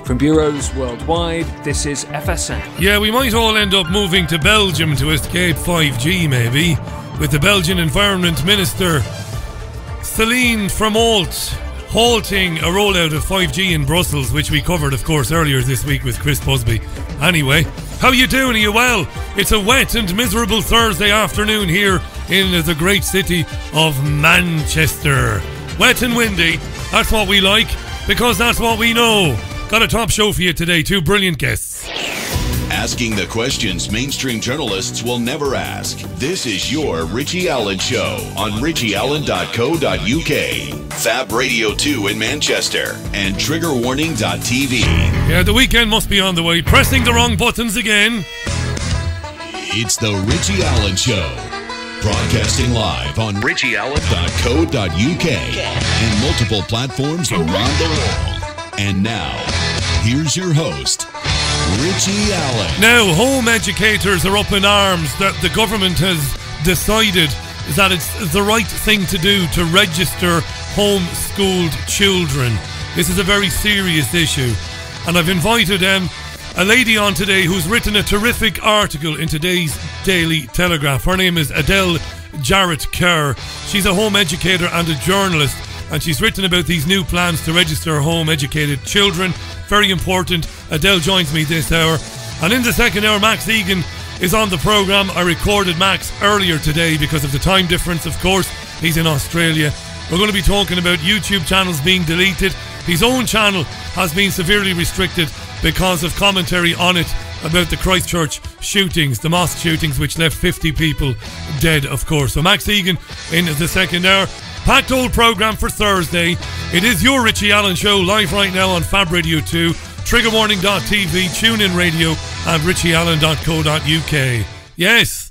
From bureaus worldwide, this is FSN. Yeah, we might all end up moving to Belgium to escape 5G, maybe, with the Belgian Environment Minister Céline Fromalt halting a rollout of 5G in Brussels, which we covered, of course, earlier this week with Chris Busby. Anyway, how you doing? Are you well? It's a wet and miserable Thursday afternoon here in the great city of Manchester. Wet and windy, that's what we like, because that's what we know. Got a top show for you today, two brilliant guests. Asking the questions mainstream journalists will never ask. This is your Richie Allen Show on richieallen.co.uk, Fab Radio 2 in Manchester, and triggerwarning.tv. Yeah, the weekend must be on the way. Pressing the wrong buttons again. It's the Richie Allen Show. Broadcasting live on richieallen.co.uk and multiple platforms around the world. And now, here's your host, Richie Allen. Now, home educators are up in arms that the government has decided that it's the right thing to do to register homeschooled children. This is a very serious issue. And I've invited a lady on today who's written a terrific article in today's Daily Telegraph. Her name is Adele Jarrett-Kerr. She's a home educator and a journalist, and she's written about these new plans to register home-educated children. Very important. Adele joins me this hour. And in the second hour, Max Igan is on the programme. I recorded Max earlier today because of the time difference, of course. He's in Australia. We're going to be talking about YouTube channels being deleted. His own channel has been severely restricted because of commentary on it about the Christchurch shootings, the mosque shootings, which left 50 people dead, of course. So Max Igan in the second hour. Packed old programme for Thursday. It is your Richie Allen Show, live right now on Fab Radio 2, triggerwarning.tv, TuneIn Radio, and richieallen.co.uk. Yes,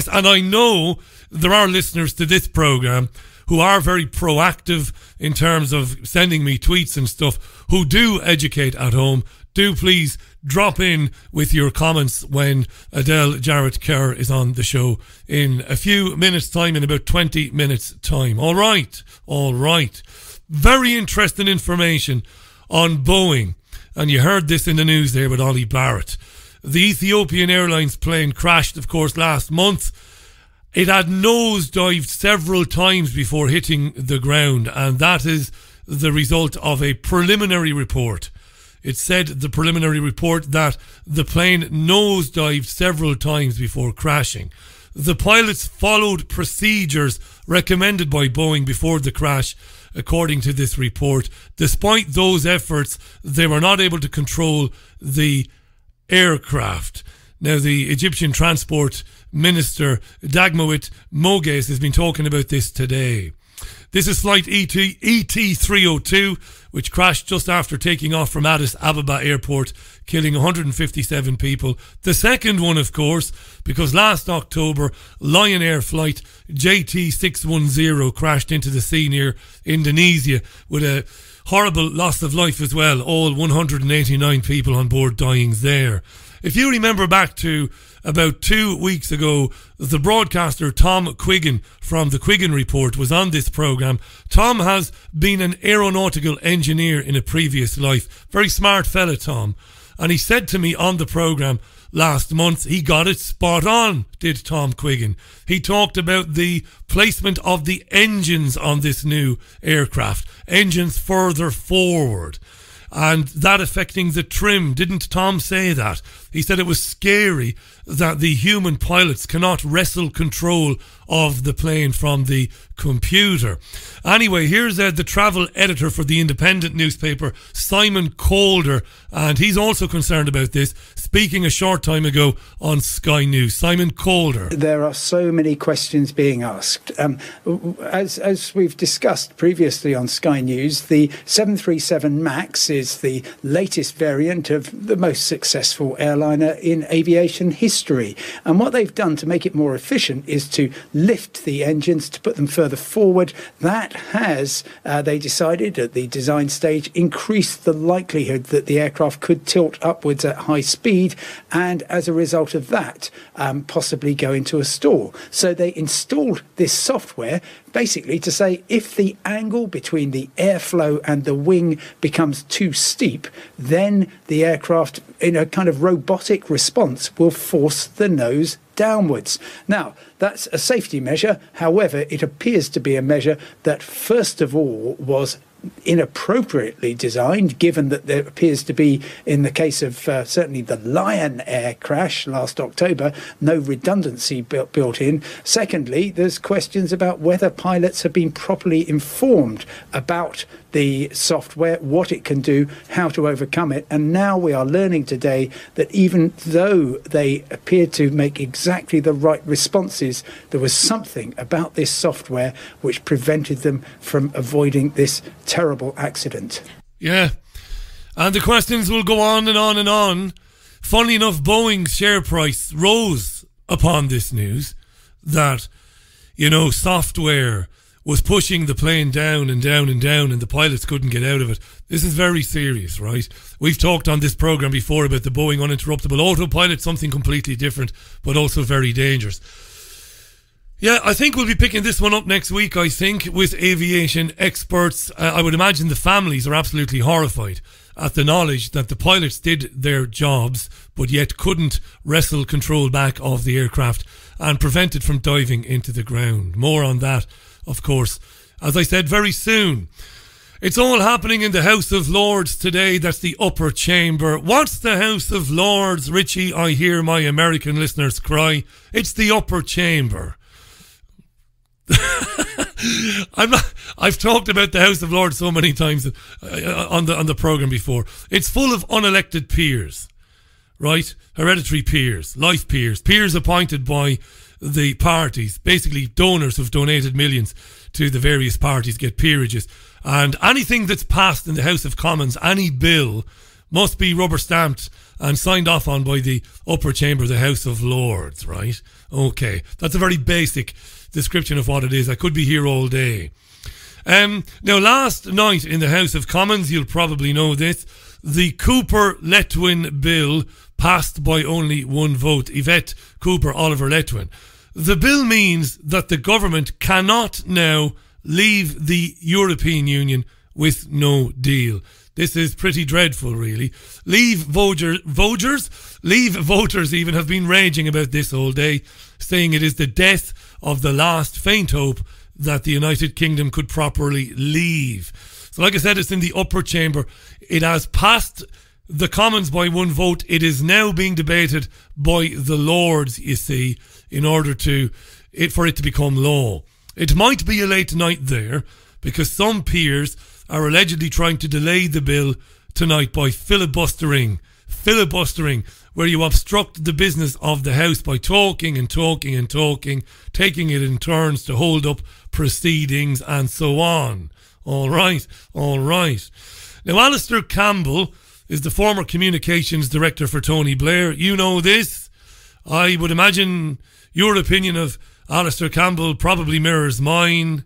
and I know there are listeners to this programme who are very proactive in terms of sending me tweets and stuff, who do educate at home. Do please drop in with your comments when Adele Jarrett-Kerr is on the show in a few minutes' time, in about 20 minutes' time. All right. Very interesting information on Boeing. And you heard this in the news there with Ollie Barrett. The Ethiopian Airlines plane crashed, of course, last month. It had nosedived several times before hitting the ground, and that is the result of a preliminary report. It said, the preliminary report, that the plane nosedived several times before crashing. The pilots followed procedures recommended by Boeing before the crash, according to this report. Despite those efforts, they were not able to control the aircraft. Now, the Egyptian Transport Minister, Dagmawit Moges, has been talking about this today. This is flight ET302, which crashed just after taking off from Addis Ababa Airport, killing 157 people. The second one, of course, because last October, Lion Air flight JT610 crashed into the sea near Indonesia with a horrible loss of life as well. All 189 people on board dying there. If you remember back to about 2 weeks ago, the broadcaster Tom Quiggin from the Quiggin Report was on this programme. Tom has been an aeronautical engineer in a previous life. Very smart fella, Tom. And he said to me on the programme last month, he got it spot on, did Tom Quiggin. He talked about the placement of the engines on this new aircraft. Engines further forward. And that affecting the trim. Didn't Tom say that? He said it was scary that the human pilots cannot wrestle control of the plane from the computer. Anyway, here's the travel editor for the independent newspaper, Simon Calder, and he's also concerned about this, speaking a short time ago on Sky News. Simon Calder. There are so many questions being asked. As we've discussed previously on Sky News, the 737 MAX is the latest variant of the most successful airliner in aviation history. And what they've done to make it more efficient is to lift the engines to put them further forward. That has, they decided at the design stage, increased the likelihood that the aircraft could tilt upwards at high speed, and as a result of that, possibly go into a stall. So they installed this software basically to say if the angle between the airflow and the wing becomes too steep, then the aircraft, in a kind of robotic response, will force the nose downwards. Now, that's a safety measure. However, it appears to be a measure that, first of all, was inappropriately designed, given that there appears to be, in the case of certainly the Lion Air crash last October, no redundancy built in. Secondly, there's questions about whether pilots have been properly informed about the software, what it can do, how to overcome it. And now we are learning today that even though they appeared to make exactly the right responses, there was something about this software which prevented them from avoiding this terrible accident. Yeah, and the questions will go on and on and on. Funnily enough, Boeing's share price rose upon this news that, you know, software was pushing the plane down and down and down, and the pilots couldn't get out of it. This is very serious, right? We've talked on this programme before about the Boeing uninterruptible autopilot, something completely different, but also very dangerous. Yeah, I think we'll be picking this one up next week, I think, with aviation experts. I would imagine the families are absolutely horrified at the knowledge that the pilots did their jobs, but yet couldn't wrestle control back of the aircraft and prevent it from diving into the ground. More on that, of course, as I said, very soon. It's all happening in the House of Lords today. That's the upper chamber. What's the House of Lords, Richie? I hear my American listeners cry. It's the upper chamber. I've talked about the House of Lords so many times on the programme before. It's full of unelected peers, right? Hereditary peers, life peers, peers appointed by the parties, basically donors who've donated millions to the various parties get peerages. And anything that's passed in the House of Commons, any bill, must be rubber stamped and signed off on by the upper chamber of the House of Lords, right? Okay, that's a very basic description of what it is. I could be here all day. Now, last night in the House of Commons, you'll probably know this, the Cooper-Letwin bill passed by only one vote. Yvette Cooper, Oliver Letwin. The bill means that the government cannot now leave the European Union with no deal. This is pretty dreadful, really. Leave voters even have been raging about this all day, saying it is the death of the last faint hope that the United Kingdom could properly leave. So like I said, it's in the upper chamber. It has passed the Commons by one vote. It is now being debated by the Lords, you see, in order for it to become law. It might be a late night there, because some peers are allegedly trying to delay the bill tonight by filibustering, where you obstruct the business of the House by talking and talking and talking, taking it in turns to hold up proceedings and so on. All right. Now, Alistair Campbell is the former communications director for Tony Blair. You know this. I would imagine your opinion of Alistair Campbell probably mirrors mine.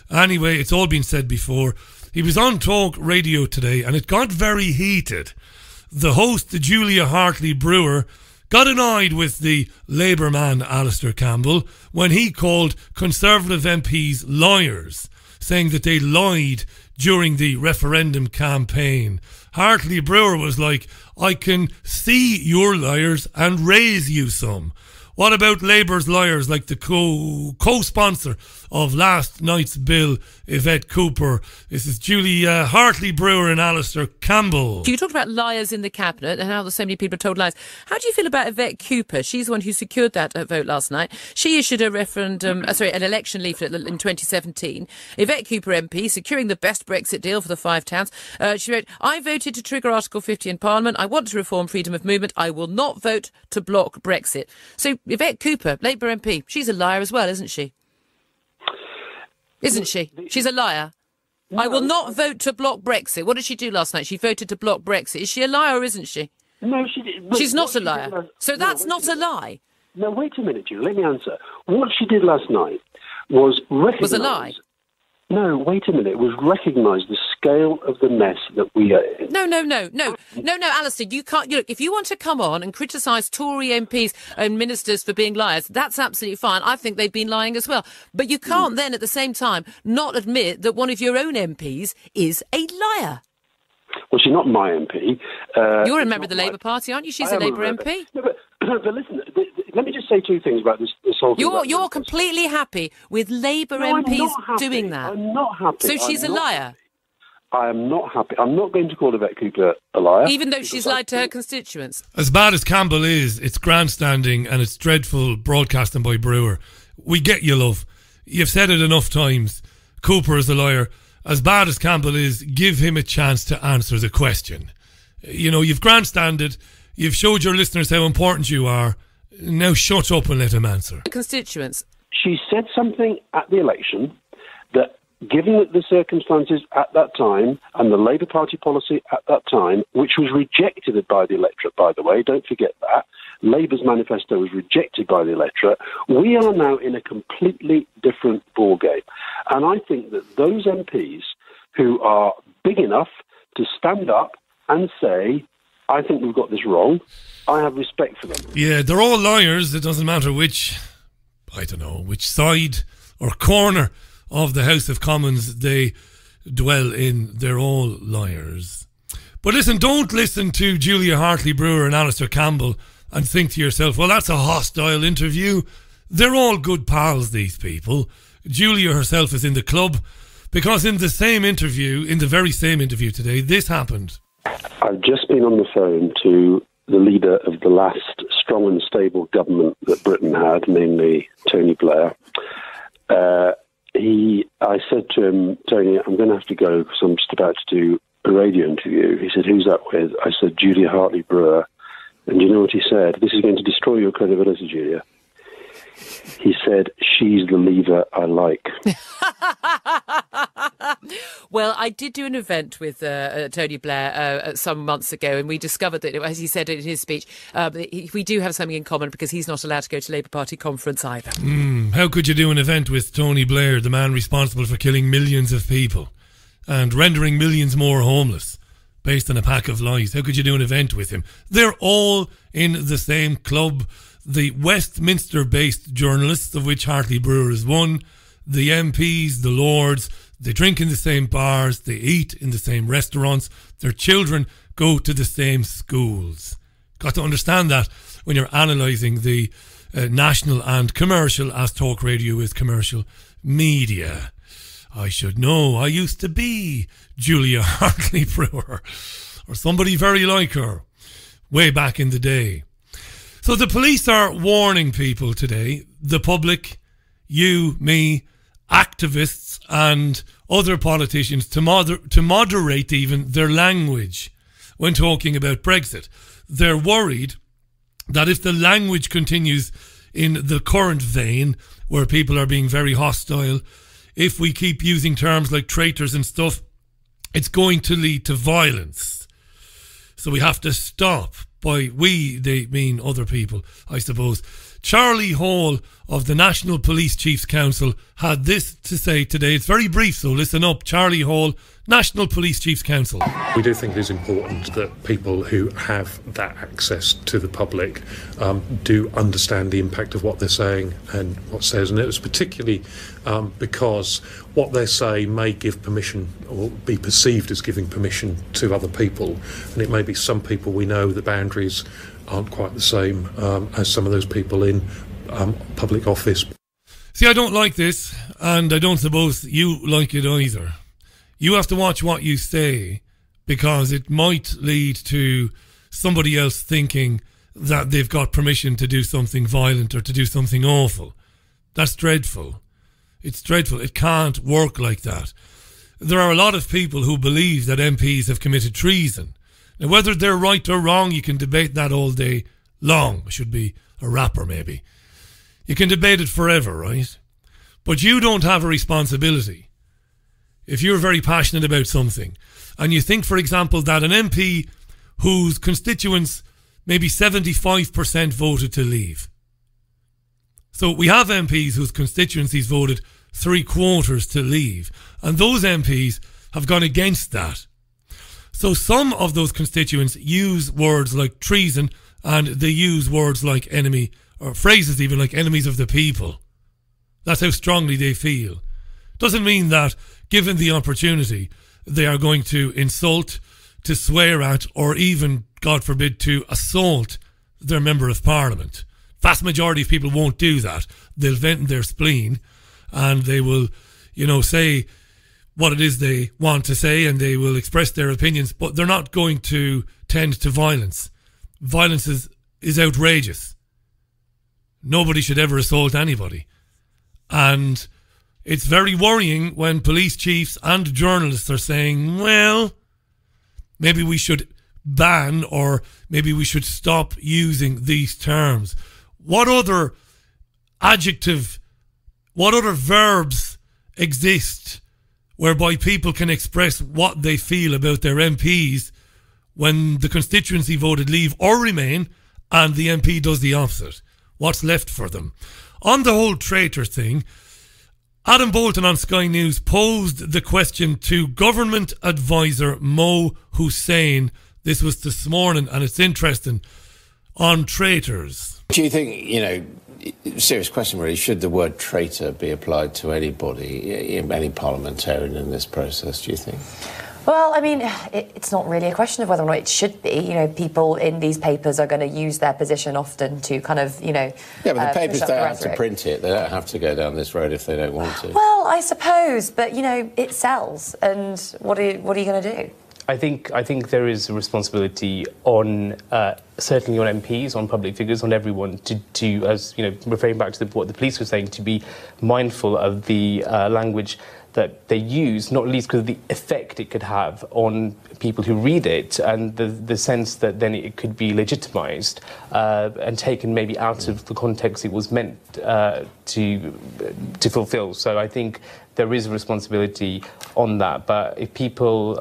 Anyway, it's all been said before. He was on Talk Radio today and it got very heated. The host, Julia Hartley-Brewer, got annoyed with the Labour man Alistair Campbell when he called Conservative MPs liars, saying that they lied during the referendum campaign. Hartley-Brewer was like, I can see your liars and raise you some. What about Labour's liars like the co-sponsor of last night's bill, Yvette Cooper? This is Julie Hartley-Brewer and Alistair Campbell. You talked about liars in the cabinet and how so many people are told lies. How do you feel about Yvette Cooper? She's the one who secured that vote last night. She issued an election leaflet in 2017. Yvette Cooper MP, securing the best Brexit deal for the five towns. She wrote, I voted to trigger Article 50 in Parliament. I want to reform freedom of movement. I will not vote to block Brexit. So Yvette Cooper, Labour MP, she's a liar as well, isn't she? Isn't she? She's a liar. No, I will not vote to block Brexit. What did she do last night? She voted to block Brexit. Is she a liar or isn't she? No, she didn't. She's not a liar. So that's not a lie. No, wait a minute, Julie. Let me answer. What she did last night was recognise... Was a lie? No, wait a minute. It was recognise the scale of the mess that we are in. No, Alistair, you can't... Look, if you want to come on and criticise Tory MPs and ministers for being liars, that's absolutely fine. I think they've been lying as well. But you can't then, at the same time, not admit that one of your own MPs is a liar. Well, she's not my MP. You're a member of the Labour Party, aren't you? She's a Labour MP. No, but listen, let me just say two things about this whole thing. You're completely happy with Labour MPs doing that? I'm not happy. So she's a liar? I am not happy. I'm not going to call Yvette Cooper a liar. Even though she's lied to her constituents? As bad as Campbell is, it's grandstanding and it's dreadful broadcasting by Brewer. We get you, love. You've said it enough times. Cooper is a liar. As bad as Campbell is, give him a chance to answer the question. You know, you've grandstanded. You've showed your listeners how important you are. Now shut up and let him answer. Constituents. She said something at the election that, given the circumstances at that time and the Labour Party policy at that time, which was rejected by the electorate, by the way, don't forget that. Labour's manifesto was rejected by the electorate. We are now in a completely different ballgame. And I think that those MPs who are big enough to stand up and say, I think we've got this wrong, I have respect for them. Yeah, they're all liars. It doesn't matter which side or corner of the House of Commons they dwell in. They're all liars. But listen, don't listen to Julia Hartley-Brewer and Alistair Campbell and think to yourself, well, that's a hostile interview. They're all good pals, these people. Julia herself is in the club because in the very same interview today, this happened. I've just been on the phone to the leader of the last strong and stable government that Britain had, namely Tony Blair. I said to him, Tony, I'm going to have to go because I'm just about to do a radio interview. He said, who's that with? I said, Julia Hartley-Brewer. And you know what he said? This is going to destroy your credibility, Julia. He said, she's the leaver I like. Well, I did do an event with Tony Blair some months ago, and we discovered that, as he said in his speech, we do have something in common because he's not allowed to go to Labour Party conference either. How could you do an event with Tony Blair, the man responsible for killing millions of people and rendering millions more homeless based on a pack of lies? How could you do an event with him? They're all in the same club. The Westminster-based journalists, of which Hartley-Brewer is one, the MPs, the Lords, they drink in the same bars, they eat in the same restaurants, their children go to the same schools. Got to understand that when you're analysing the national and commercial, as talk radio is commercial, media. I should know. I used to be Julia Hartley-Brewer, or somebody very like her, way back in the day. So the police are warning people today, the public, you, me, activists and other politicians to moderate even their language when talking about Brexit. They're worried that if the language continues in the current vein, where people are being very hostile, if we keep using terms like traitors and stuff, it's going to lead to violence. So we have to stop. By we, they mean other people, I suppose. Charlie Hall of the National Police Chiefs Council had this to say today. It's very brief, so listen up. Charlie Hall, National Police Chiefs Council. We do think it is important that people who have that access to the public do understand the impact of what they're saying and what says. And it was particularly because what they say may give permission or be perceived as giving permission to other people. And it may be some people we know the boundaries aren't quite the same as some of those people in public office. See, I don't like this, and I don't suppose you like it either. You have to watch what you say, because it might lead to somebody else thinking that they've got permission to do something violent or to do something awful. That's dreadful. It's dreadful. It can't work like that. There are a lot of people who believe that MPs have committed treason. Now, whether they're right or wrong, you can debate that all day long. I should be a rapper, maybe. You can debate it forever, right? But you don't have a responsibility. If you're very passionate about something, and you think, for example, that an MP whose constituents maybe 75% voted to leave, So we have MPs whose constituencies voted 3/4 to leave, and those MPs have gone against that. So some of those constituents use words like treason, and they use words like enemy, or phrases even like enemies of the people. That's how strongly they feel. Doesn't mean that, given the opportunity, they are going to insult, to swear at, or even, God forbid, to assault their Member of Parliament. Vast majority of people won't do that. They'll vent their spleen, and they will, say what it is they want to say, and they will express their opinions, but they're not going to tend to violence. Violence is outrageous. Nobody should ever assault anybody. And it's very worrying when police chiefs and journalists are saying, well, maybe we should ban, or maybe we should stop using these terms. What other verbs exist whereby people can express what they feel about their MPs when the constituency voted leave or remain and the MP does the opposite? What's left for them? On the whole traitor thing, Adam Bolton on Sky News posed the question to government advisor Mo Hussein. This was this morning, and it's interesting, on traitors. Do you think, serious question really, should the word traitor be applied to anybody, any parliamentarian in this process, do you think? Well, I mean, it's not really a question of whether or not it should be. People in these papers are going to use their position often to kind of, Yeah, but the papers don't have to print it. They don't have to go down this road if they don't want to. Well, I suppose, but, it sells. And what are you going to do? I think there is a responsibility on certainly on MPs, on public figures, on everyone to as referring back to what the police were saying, to be mindful of the language that they use, not least because of the effect it could have on people who read it, and the sense that then it could be legitimised and taken maybe out of the context it was meant to fulfil. So I think there is a responsibility on that. But if people,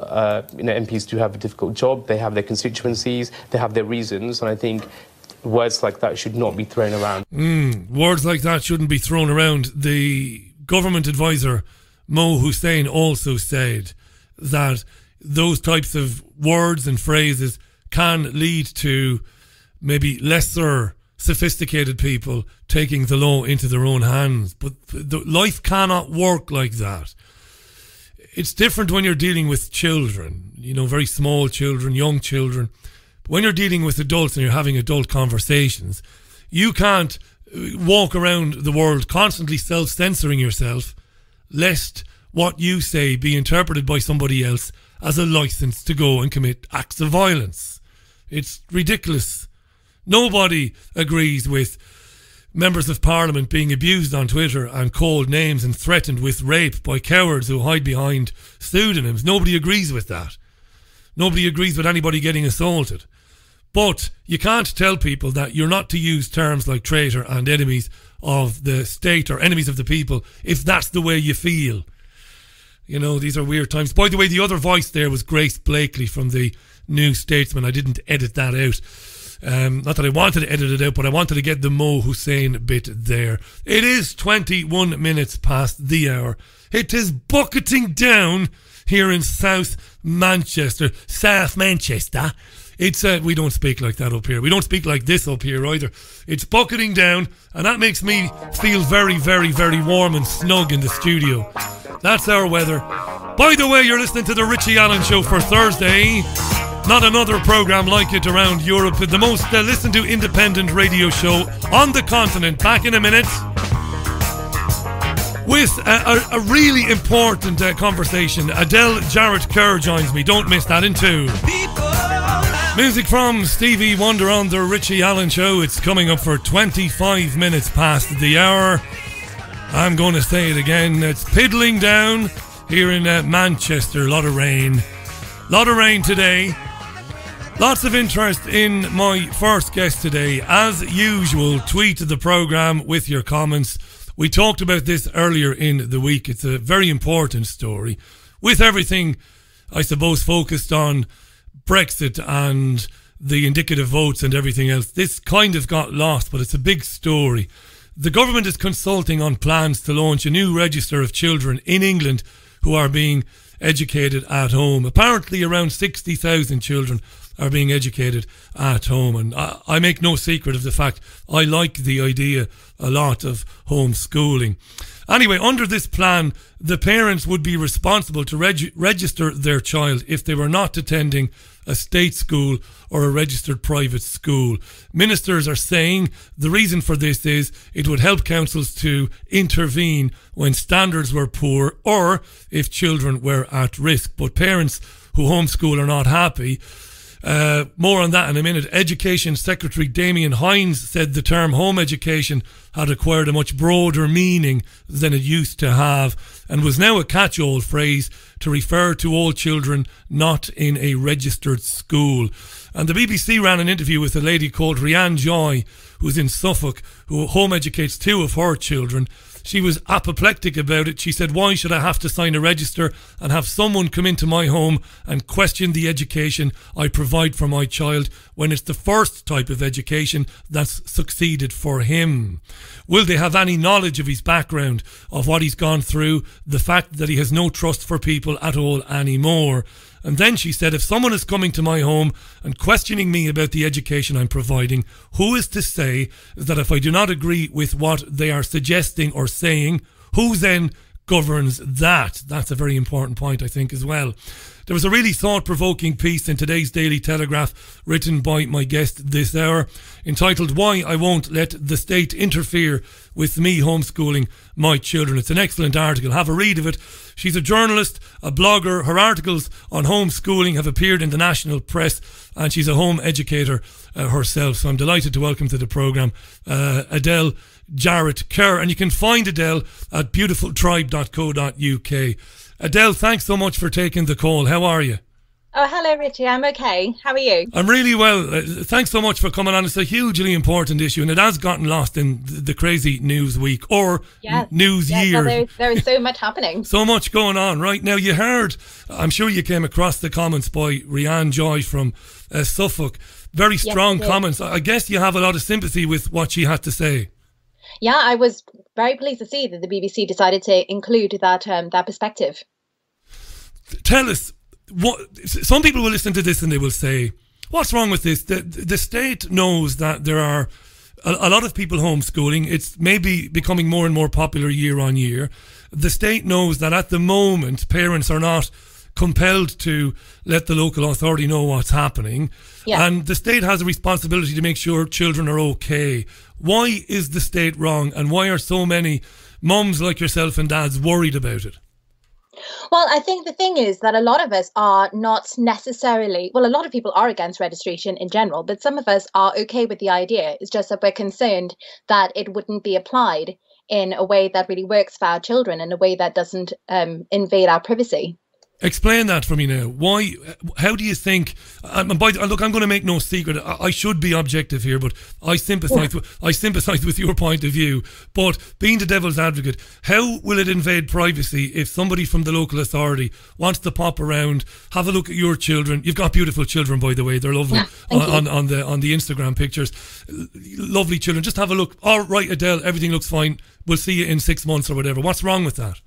MPs do have a difficult job, they have their constituencies, they have their reasons, and I think words like that should not be thrown around. Words like that shouldn't be thrown around. The government advisor Mo Hussein also said that those types of words and phrases can lead to maybe lesser sophisticated people taking the law into their own hands. But life cannot work like that. It's different when you're dealing with children, very small children, young children. But when you're dealing with adults and you're having adult conversations, you can't walk around the world constantly self-censoring yourself, lest what you say be interpreted by somebody else as a license to go and commit acts of violence. It's ridiculous. Nobody agrees with members of parliament being abused on Twitter and called names and threatened with rape by cowards who hide behind pseudonyms. Nobody agrees with that. Nobody agrees with anybody getting assaulted. But you can't tell people that you're not to use terms like traitor and enemies of the state or enemies of the people if that's the way you feel. These are weird times. By the way, the other voice there was Grace Blakely from the New Statesman. I didn't edit that out. Not that I wanted to edit it out, but I wanted to get the Mo Hussein bit there. It is 21 minutes past the hour. It is bucketing down here in South Manchester. It's we don't speak like that up here. We don't speak like this up here either. It's bucketing down, and that makes me feel very, very, very warm and snug in the studio. That's our weather. By the way, you're listening to the Richie Allen Show for Thursday. Not another programme like it around Europe. The most listened to independent radio show on the continent. Back in a minute with a really important conversation. Adele Jarrett-Kerr joins me. Don't miss that in 2. Music from Stevie Wonder on the Richie Allen Show. It's coming up for 25 minutes past the hour. I'm going to say it again. It's piddling down here in Manchester. A lot of rain. A lot of rain today. Lots of interest in my first guest today. As usual, tweet the programme with your comments. We talked about this earlier in the week. It's a very important story. With everything, I suppose, focused on Brexit and the indicative votes and everything else, this kind of got lost, but it's a big story. the government is consulting on plans to launch a new register of children in England who are being educated at home. Apparently around 60,000 children are being educated at home, and I make no secret of the fact I like the idea a lot of homeschooling. Anyway, under this plan, the parents would be responsible to register their child if they were not attending a state school or a registered private school. Ministers are saying the reason for this is it would help councils to intervene when standards were poor or if children were at risk. But parents who homeschool are not happy. More on that in a minute. Education Secretary Damien Hines said the term home education had acquired a much broader meaning than it used to have and was now a catch-all phrase to refer to all children not in a registered school. And the BBC ran an interview with a lady called Rianne Joy, who's in Suffolk, who home educates 2 of her children. She was apoplectic about it. She said, why should I have to sign a register and have someone come into my home and question the education I provide for my child when it's the first type of education that's succeeded for him? Will they have any knowledge of his background, of what he's gone through, the fact that he has no trust for people at all anymore? And then she said, if someone is coming to my home and questioning me about the education I'm providing, who is to say that if I do not agree with what they are suggesting or saying, who then governs that? That's a very important point, I think, as well. There was a really thought-provoking piece in today's Daily Telegraph written by my guest this hour entitled Why I Won't Let the State Interfere with Me Homeschooling My Children. It's an excellent article. Have a read of it. She's a journalist, a blogger. Her articles on homeschooling have appeared in the national press and she's a home educator herself. So I'm delighted to welcome to the programme Adele Jarrett-Kerr. And you can find Adele at beautifultribe.co.uk. Adele, thanks so much for taking the call. How are you? Oh, hello, Richie. I'm okay. How are you? I'm really well. Thanks so much for coming on. It's a hugely important issue and it has gotten lost in the crazy news week or news year. Well, there is so much happening. So much going on. Right now, you heard, I'm sure you came across the comments by Rianne Joy from Suffolk. Very strong comments. I guess you have a lot of sympathy with what she had to say. Yeah, I was very pleased to see that the BBC decided to include that perspective. Tell us, some people will listen to this and they will say, what's wrong with this? The state knows that there are a lot of people homeschooling. It's maybe becoming more and more popular year on year. The state knows that at the moment, parents are not compelled to let the local authority know what's happening. Yeah. And the state has a responsibility to make sure children are okay. Why is the state wrong? And why are so many mums like yourself and dads worried about it? Well, I think the thing is that a lot of us are not necessarily, well, a lot of people are against registration in general, but some of us are okay with the idea. It's just that we're concerned that it wouldn't be applied in a way that really works for our children, in a way that doesn't invade our privacy. Explain that for me now. Why? How do you think? Look, I'm going to make no secret. I should be objective here, but I sympathise. I sympathise with your point of view. But being the devil's advocate, how will it invade privacy if somebody from the local authority wants to pop around, have a look at your children? You've got beautiful children, by the way. They're lovely on the Instagram pictures. Lovely children. Just have a look. All right, Adele, everything looks fine. We'll see you in 6 months or whatever. What's wrong with that?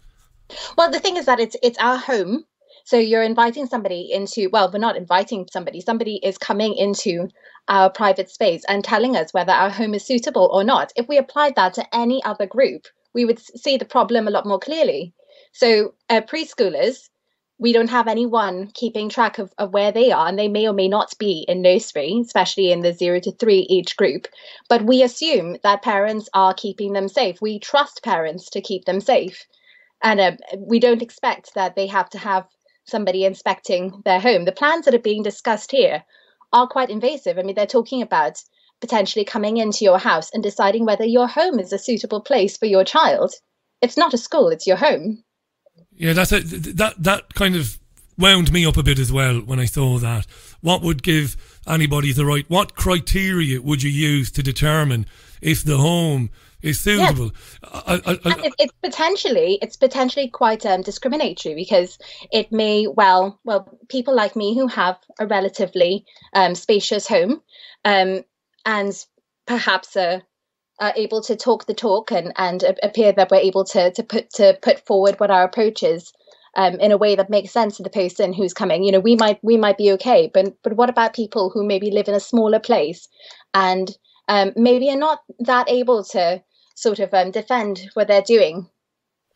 Well, the thing is that it's our home. So you're inviting somebody into, well, we're not inviting somebody. Somebody is coming into our private space and telling us whether our home is suitable or not. If we applied that to any other group, we would see the problem a lot more clearly. So preschoolers, we don't have anyone keeping track of where they are, and they may or may not be in nursery, especially in the 0 to 3 age group. But we assume that parents are keeping them safe. We trust parents to keep them safe. And we don't expect that they have to have somebody inspecting their home. The plans that are being discussed here are quite invasive. I mean, they're talking about potentially coming into your house and deciding whether your home is a suitable place for your child. It's not a school, it's your home. Yeah, that kind of wound me up a bit as well when I saw that. What would give anybody the right, what criteria would you use to determine if the home is suitable? Yes. It's potentially quite discriminatory, because it may people like me who have a relatively spacious home and perhaps a able to talk the talk and appear that we're able to put forward what our approach is in a way that makes sense to the person who's coming. You know, we might be okay, but what about people who maybe live in a smaller place and maybe are not that able to sort of defend what they're doing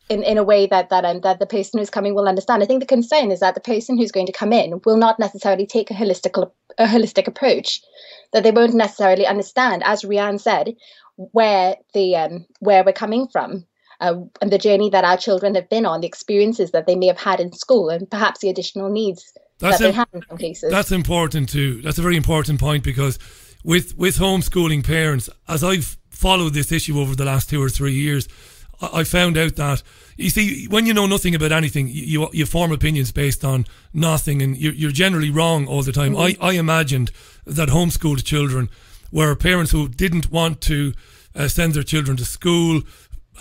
in a way that the person who's coming will understand. I think the concern is that the person who's going to come in will not necessarily take a holistic approach, that they won't necessarily understand, as Rianne said, where we're coming from, and the journey that our children have been on, the experiences that they may have had in school, and perhaps the additional needs that they have in some cases. That's important too. That's a very important point, because with homeschooling parents, as I've followed this issue over the last 2 or 3 years, I found out that, you see, when you know nothing about anything, you form opinions based on nothing, and you're generally wrong all the time. Mm-hmm. I imagined that homeschooled children were parents who didn't want to send their children to school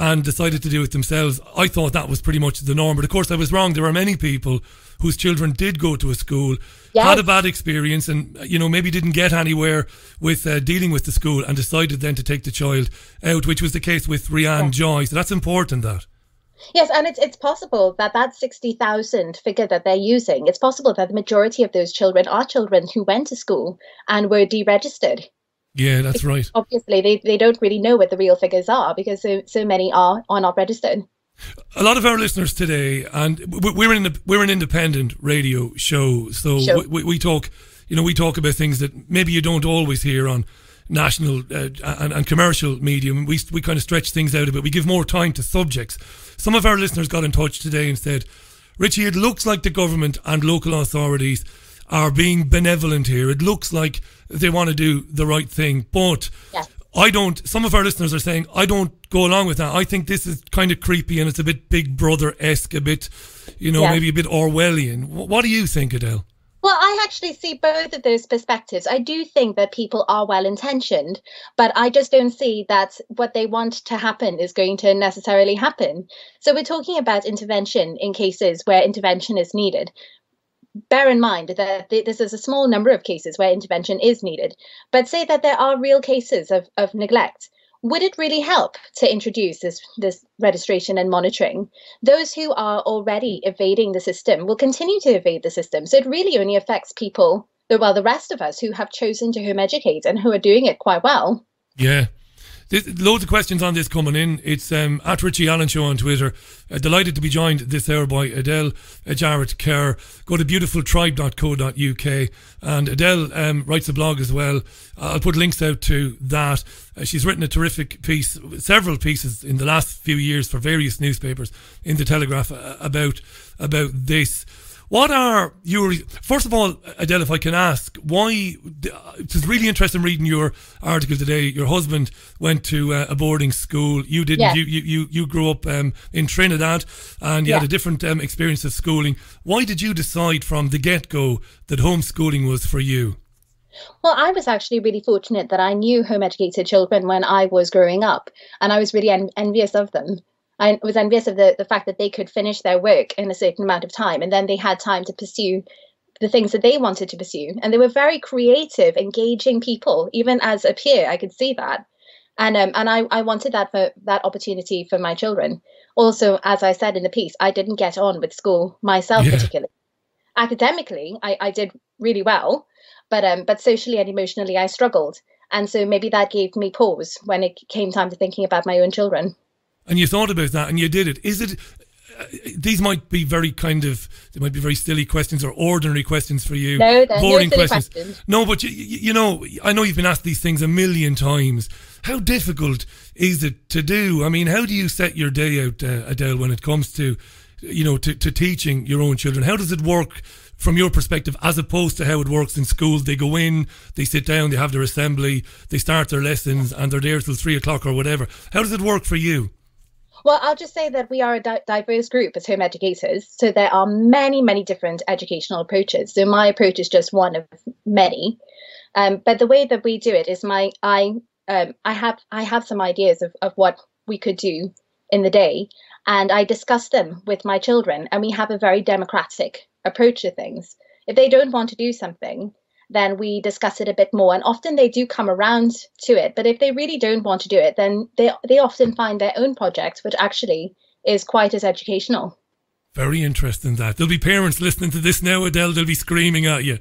and decided to do it themselves. I thought that was pretty much the norm, but of course I was wrong. There are many people whose children did go to a school, yes, had a bad experience, and maybe didn't get anywhere with dealing with the school, and decided then to take the child out, which was the case with Rianne Joy. So that's important, that. Yes, and it's possible that 60,000 figure that they're using, it's possible that the majority of those children are children who went to school and were deregistered. Yeah, that's right. Obviously, they don't really know what the real figures are, because so many are not registered. A lot of our listeners today, and we're an independent radio show, so sure, we talk about things that maybe you don't always hear on national and commercial media. We kind of stretch things out a bit. We give more time to subjects. Some of our listeners got in touch today and said, Richie, it looks like the government and local authorities are being benevolent here. It looks like they want to do the right thing, but some of our listeners are saying, I don't go along with that. I think this is kind of creepy, and it's a bit Big Brother-esque, a bit, maybe a bit Orwellian. What do you think, Adele? Well, I actually see both of those perspectives. I do think that people are well-intentioned, but I just don't see that what they want to happen is going to necessarily happen. So we're talking about intervention in cases where intervention is needed. Bear in mind that this is a small number of cases where intervention is needed, but say that there are real cases of neglect. Would it really help to introduce this registration and monitoring? Those who are already evading the system will continue to evade the system. So it really only affects people, the rest of us who have chosen to home educate and who are doing it quite well. Yeah. There's loads of questions on this coming in. It's at Richie Allen Show on Twitter. Delighted to be joined this hour by Adele Jarrett-Kerr. Go to beautifultribe.co.uk, and Adele writes a blog as well. I'll put links out to that. She's written a terrific piece, several pieces in the last few years for various newspapers in the Telegraph about this. What are your... First of all, Adele, if I can ask, why... It was really interesting reading your article today. Your husband went to a boarding school. You didn't. Yeah. You grew up in Trinidad, and you had a different experience of schooling. Why did you decide from the get-go that homeschooling was for you? Well, I was actually really fortunate that I knew home-educated children when I was growing up, and I was really envious of them. I was envious of the fact that they could finish their work in a certain amount of time, and then they had time to pursue the things that they wanted to pursue. And they were very creative, engaging people. Even as a peer, I could see that. And I wanted that opportunity for my children. Also, as I said in the piece, I didn't get on with school myself particularly. Academically, I did really well, but socially and emotionally, I struggled. And so maybe that gave me pause when it came time to thinking about my own children. And you thought about that and you did it. Is it, these might be very they might be very silly questions or ordinary questions for you. No, they're boring no silly questions. No, but you know, I know you've been asked these things a million times. How difficult is it to do? I mean, how do you set your day out, Adele, when it comes to, to teaching your own children? How does it work from your perspective, as opposed to how it works in schools? They go in, they sit down, they have their assembly, they start their lessons, and they're there till 3 o'clock or whatever. How does it work for you? Well, I'll just say that we are a diverse group as home educators. So there are many, many different educational approaches. So my approach is just one of many. But the way that we do it is I have some ideas of what we could do in the day, and I discuss them with my children, and we have a very democratic approach to things. If they don't want to do something, then we discuss it a bit more. And often they do come around to it. But if they really don't want to do it, then they often find their own project, which actually is quite as educational. Very interesting that. There'll be parents listening to this now, Adele, they'll be screaming at you.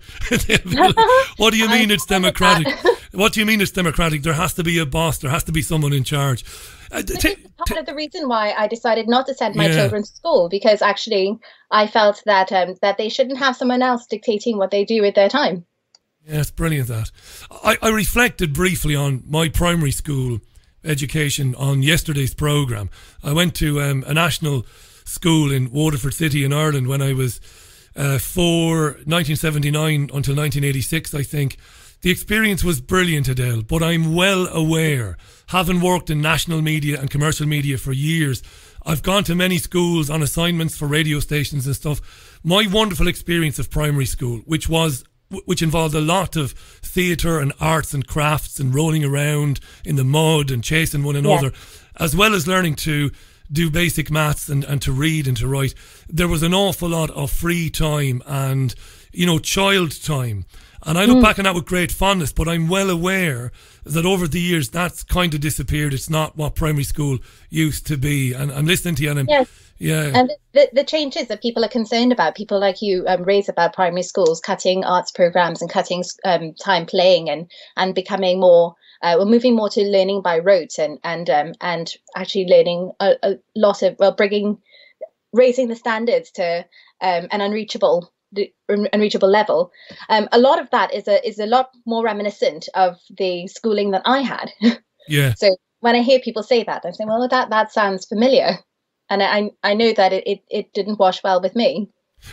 What do you mean it's democratic? What do you mean it's democratic? There has to be a boss, there has to be someone in charge. Part of the reason why I decided not to send my children to school, because actually I felt that that they shouldn't have someone else dictating what they do with their time. Yeah, it's brilliant that. I reflected briefly on my primary school education on yesterday's programme. I went to a national school in Waterford City in Ireland when I was 1979 until 1986, I think. The experience was brilliant, Adele, but I'm well aware, having worked in national media and commercial media for years, I've gone to many schools on assignments for radio stations and stuff. My wonderful experience of primary school, which involved a lot of theatre and arts and crafts and rolling around in the mud and chasing one another, as well as learning to do basic maths and to read and to write. There was an awful lot of free time and, child time. And I look back on that with great fondness, but I'm well aware that over the years that's kind of disappeared. It's not what primary school used to be. And I'm listening to you and and the changes that people are concerned about, people like you raise about primary schools cutting arts programs and cutting time playing and becoming more, we're moving more to learning by rote and actually learning a lot of, raising the standards to an unreachable level. A lot of that is a lot more reminiscent of the schooling that I had. Yeah. So when I hear people say that, I'm saying, well, that sounds familiar, and I know that it didn't wash well with me.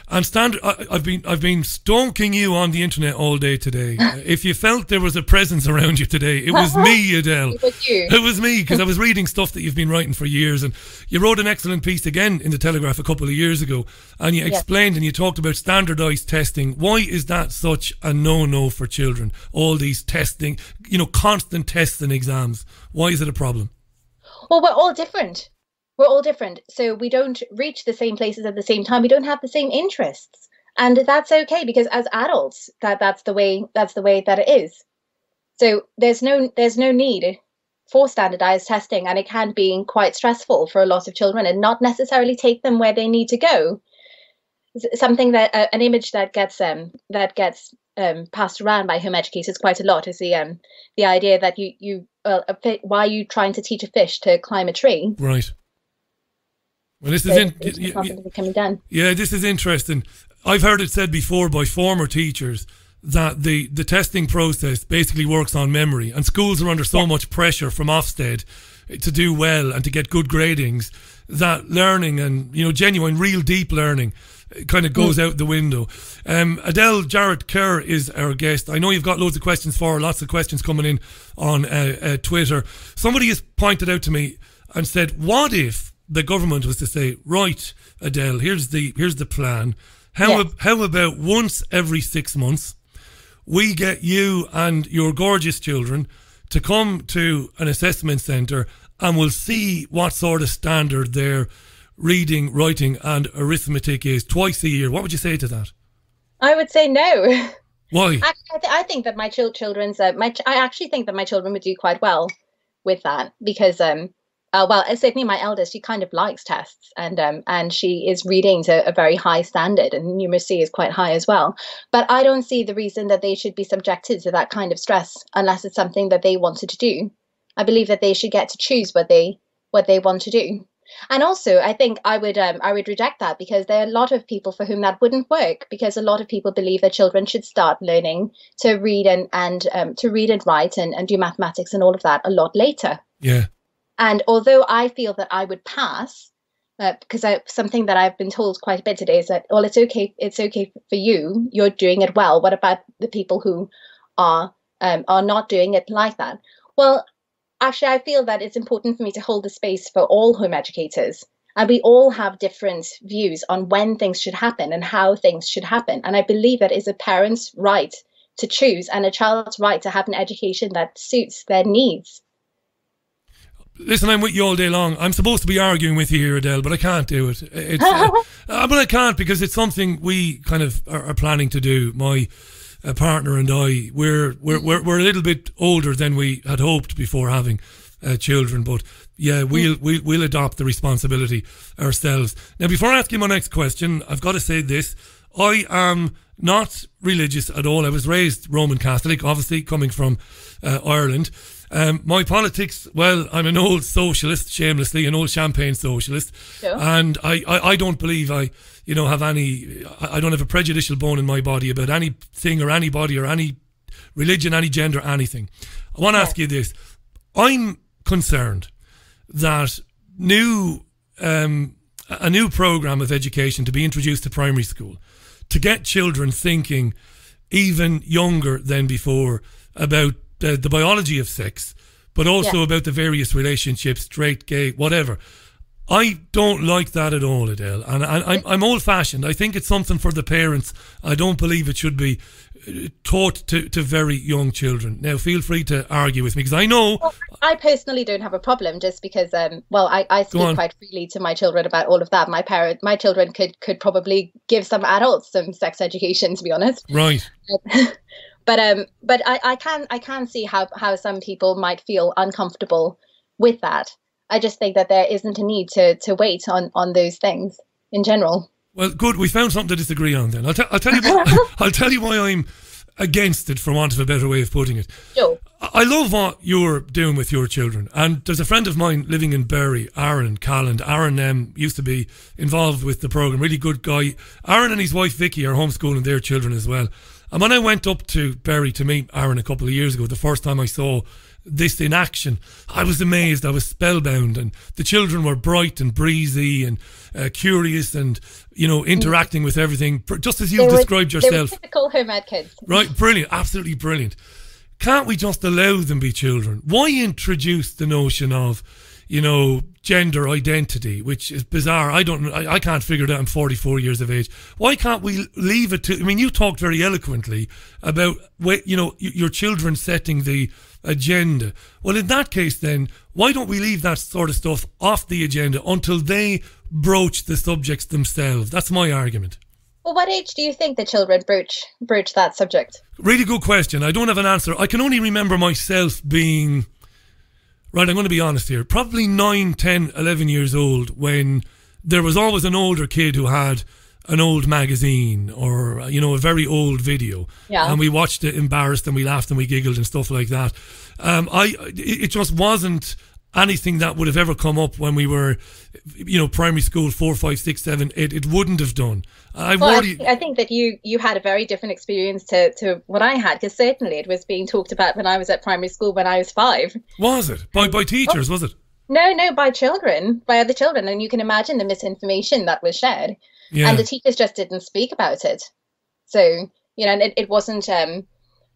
And standard, I've been stalking you on the internet all day today. If you felt there was a presence around you today, it was me, Adele. It was you. It was me, because I was reading stuff that you've been writing for years, and you wrote an excellent piece again in the Telegraph a couple of years ago, and you explained and you talked about standardised testing. Why is that such a no-no for children? All these testing, constant tests and exams. Why is it a problem? Well, we're all different. We're all different, so we don't reach the same places at the same time. We don't have the same interests, and that's okay, because as adults, that's the way that it is. So there's no need for standardized testing, and it can be quite stressful for a lot of children and not necessarily take them where they need to go. Something that an image that gets passed around by home educators quite a lot is the idea that why are you trying to teach a fish to climb a tree? Right. Well, this is interesting. I've heard it said before by former teachers that the testing process basically works on memory, and schools are under so much pressure from Ofsted to do well and to get good gradings that learning and genuine, real deep learning kind of goes out the window. Adele Jarrett-Kerr is our guest. I know you've got loads of questions for her, lots of questions coming in on Twitter. Somebody has pointed out to me and said, what if the government was to say, right, Adele, here's the plan. How about once every 6 months we get you and your gorgeous children to come to an assessment centre, and we'll see what sort of standard their reading, writing and arithmetic is twice a year. What would you say to that? I would say no. Why? I think that my children's I actually think that my children would do quite well with that, because certainly my eldest, she kind of likes tests, and she is reading to a very high standard, and numeracy is quite high as well. But I don't see the reason that they should be subjected to that kind of stress unless it's something that they wanted to do. I believe that they should get to choose what they want to do. And also, I think I would reject that, because there are a lot of people for whom that wouldn't work, because a lot of people believe that children should start learning to read and to read and write and do mathematics and all of that a lot later. Yeah. And although I feel that I would pass, because something that I've been told quite a bit today is that, well, it's okay for you, you're doing it well. What about the people who are not doing it like that? Well, actually, I feel that it's important for me to hold the space for all home educators. And we all have different views on when things should happen and how things should happen. And I believe that it's a parent's right to choose and a child's right to have an education that suits their needs. Listen, I'm with you all day long. I'm supposed to be arguing with you here, Adele, but I can't do it. But I can't, because it's something we kind of are planning to do. My partner and I, we're a little bit older than we had hoped before having children, but yeah, we'll adopt the responsibility ourselves. Now, before I ask you my next question, I've got to say this: I am not religious at all. I was raised Roman Catholic, obviously coming from Ireland. My politics, well, I'm an old socialist, shamelessly, an old champagne socialist, and I don't believe I don't have a prejudicial bone in my body about anything or anybody or any religion, any gender, anything. I want to ask you this: I'm concerned that a new program of education to be introduced to primary school to get children thinking even younger than before about the biology of sex, but also about the various relationships, straight, gay, whatever. I don't like that at all, Adele. And I'm old-fashioned. I think it's something for the parents. I don't believe it should be taught to very young children. Now, feel free to argue with me, because I know... Well, I personally don't have a problem, just because, I speak quite freely to my children about all of that. My children could probably give some adults some sex education, to be honest. Right. But I can see how some people might feel uncomfortable with that. I just think that there isn't a need to wait on those things in general. Well, good. We found something to disagree on then. I'll tell you why I'm against it, for want of a better way of putting it. Sure. I love what you're doing with your children, and there's a friend of mine living in Bury, Aaron Calland. Aaron used to be involved with the programme, really good guy. Aaron and his wife Vicky are homeschooling their children as well. And when I went up to Bury to meet Aaron a couple of years ago, the first time I saw this in action, I was amazed. I was spellbound, and the children were bright and breezy and curious and, interacting with everything, just as you've described yourself. They were typical home ed kids. Right, brilliant, absolutely brilliant. Can't we just allow them be children? Why introduce the notion of, gender identity, which is bizarre? I can't figure it out. I'm 44 years of age. Why can't we leave it to, you talked very eloquently about, your children setting the agenda. Well, in that case then, why don't we leave that sort of stuff off the agenda until they broach the subjects themselves? That's my argument. Well, what age do you think the children broach that subject? Really good question. I don't have an answer. I can only remember myself being... Right, I'm going to be honest here. Probably 9, 10, 11 years old, when there was always an older kid who had an old magazine or, a very old video. Yeah. And we watched it embarrassed and we laughed and we giggled and stuff like that. It just wasn't anything that would have ever come up when we were, primary school, 4, 5, 6, 7, 8. It wouldn't have done. I think that you had a very different experience to what I had, because certainly it was being talked about when I was at primary school when I was 5. Was it? By teachers, was it? No, by children, by other children. And you can imagine the misinformation that was shared. Yeah. And the teachers just didn't speak about it. So, and it wasn't...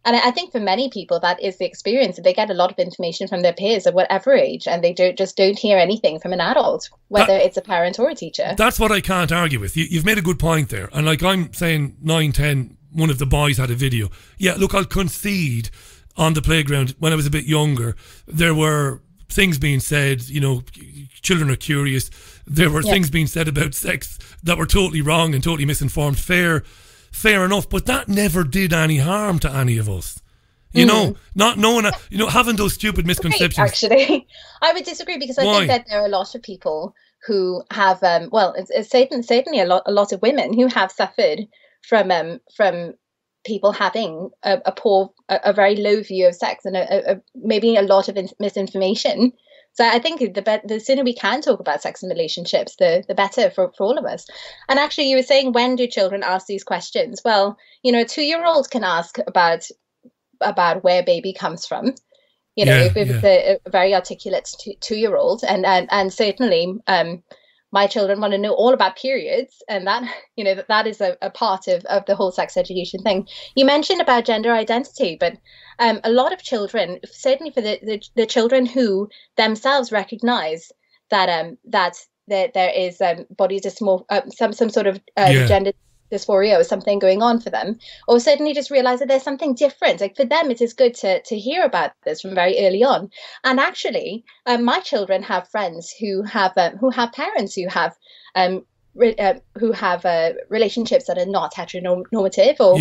And I think for many people, that is the experience. They get a lot of information from their peers of whatever age, and they don't hear anything from an adult, whether it's a parent or a teacher. That's what I can't argue with. You've made a good point there. And like I'm saying, 9, 10, one of the boys had a video. Yeah, look, I'll concede on the playground when I was a bit younger, there were things being said, children are curious. There were things being said about sex that were totally wrong and totally misinformed. Fair enough, but that never did any harm to any of us. Not knowing, having those stupid misconceptions. Actually, I would disagree, because I think that there are a lot of people who have, it's certainly a lot of women who have suffered from people having a very low view of sex and maybe a lot of misinformation. So I think the sooner we can talk about sex and relationships, the better for all of us. And actually, you were saying, when do children ask these questions? Well, a 2-year-old can ask about where baby comes from. If it's a very articulate 2-year-old, and certainly my children want to know all about periods, and that is a part of the whole sex education thing. You mentioned about gender identity, but a lot of children, certainly for the children who themselves recognize that there is body dysmorphia, some sort of gender dysphoria or something going on for them, or certainly just realize that there's something different. Like, for them, it is good to hear about this from very early on. And actually, my children have friends who have parents who have relationships that are not heteronormative, or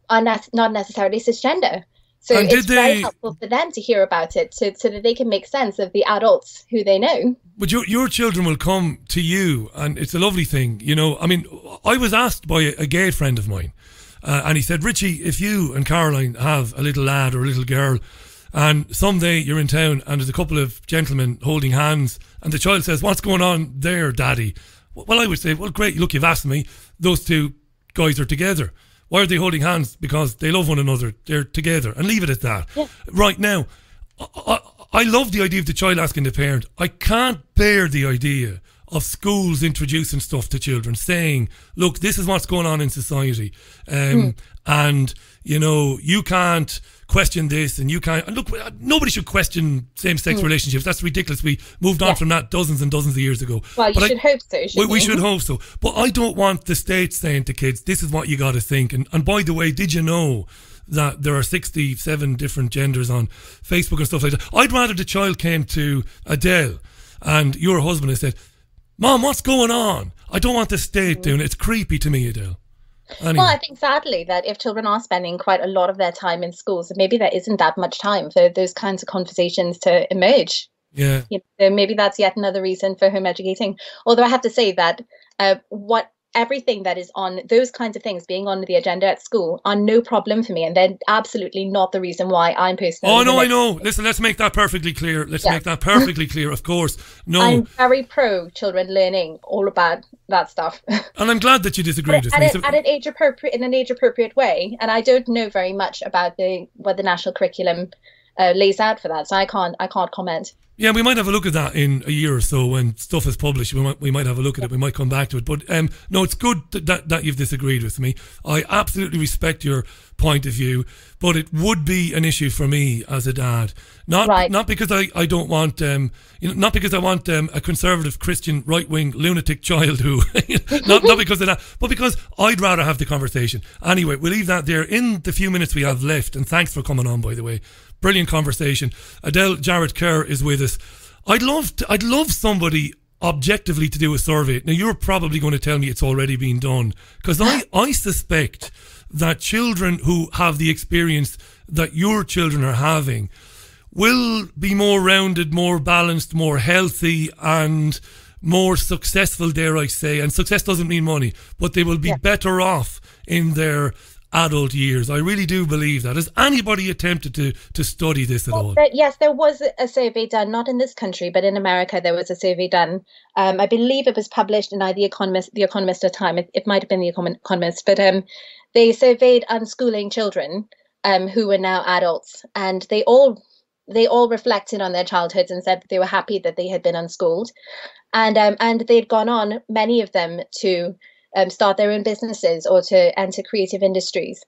are not necessarily cisgender. So And it's did very they- helpful for them to hear about it so that they can make sense of the adults who they know. But your children will come to you, and it's a lovely thing, you know. I mean, I was asked by a gay friend of mine, and he said, Richie, if you and Caroline have a little lad or a little girl, and someday you're in town and there's a couple of gentlemen holding hands, and the child says, what's going on there, Daddy? Well, I would say, well, great, look, you've asked me. Those two guys are together. Why are they holding hands? Because they love one another. They're together. And leave it at that. Yeah. Right now, I love the idea of the child asking the parent. I can't bear the idea of schools introducing stuff to children, saying, look, this is what's going on in society. And, you know, you can't question this, and you can't. And look, nobody should question same-sex relationships. That's ridiculous. We moved on from that dozens and dozens of years ago. Well, you should hope so. We should hope so. But I don't want the state saying to kids, this is what you got to think. And by the way, did you know that there are 67 different genders on Facebook and stuff like that? I'd rather the child came to Adele and your husband and said, Mom, what's going on? I don't want the state doing it. It's creepy to me, Adele. Anyway. Well, I think sadly that if children are spending quite a lot of their time in schools, maybe there isn't that much time for those kinds of conversations to emerge. Yeah. You know, maybe that's yet another reason for home educating. Although I have to say that everything that is on those kinds of things being on the agenda at school are no problem for me, and they're absolutely not the reason why I'm personally. Oh no, I know. Listen, let's make that perfectly clear. Make that perfectly clear. Of course, no. I'm very pro children learning all about that stuff. And I'm glad that you disagreed with me. At an age appropriate, in an age appropriate way. And I don't know very much about what the national curriculum lays out for that, so I can't comment. Yeah, we might have a look at that in a year or so when stuff is published. We might have a look at it. We might come back to it. But no, it's good that you've disagreed with me. I absolutely respect your point of view, but it would be an issue for me as a dad. Not because I don't want not because I want a conservative Christian right wing lunatic child who not because of that, but because I'd rather have the conversation. Anyway, we'll leave that there in the few minutes we have left. And thanks for coming on, by the way. Brilliant conversation. Adele Jarrett-Kerr is with us. I'd love somebody objectively to do a survey. Now, you're probably going to tell me it's already been done, because I suspect that children who have the experience that your children are having will be more rounded, more balanced, more healthy, and more successful, dare I say. And success doesn't mean money, but they will be better off in their adult years. I really do believe that. Has anybody attempted to study this at all? Yes, there was a survey done, not in this country, but in America. There was a survey done. I believe it was published in The Economist at the time. It might have been The Economist, but they surveyed unschooling children who were now adults, and they all reflected on their childhoods and said that they were happy that they had been unschooled, and they'd gone on, many of them, to start their own businesses or to enter creative industries.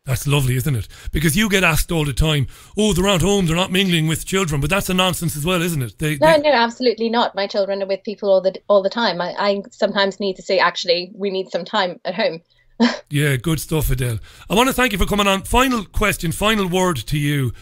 That's lovely, isn't it? Because you get asked all the time, oh, they're at home, they're not mingling with children, but that's a nonsense as well, isn't it? No, absolutely not. My children are with people all the time. I sometimes need to say, actually, we need some time at home. Yeah, good stuff, Adele. I want to thank you for coming on. Final question, final word to you.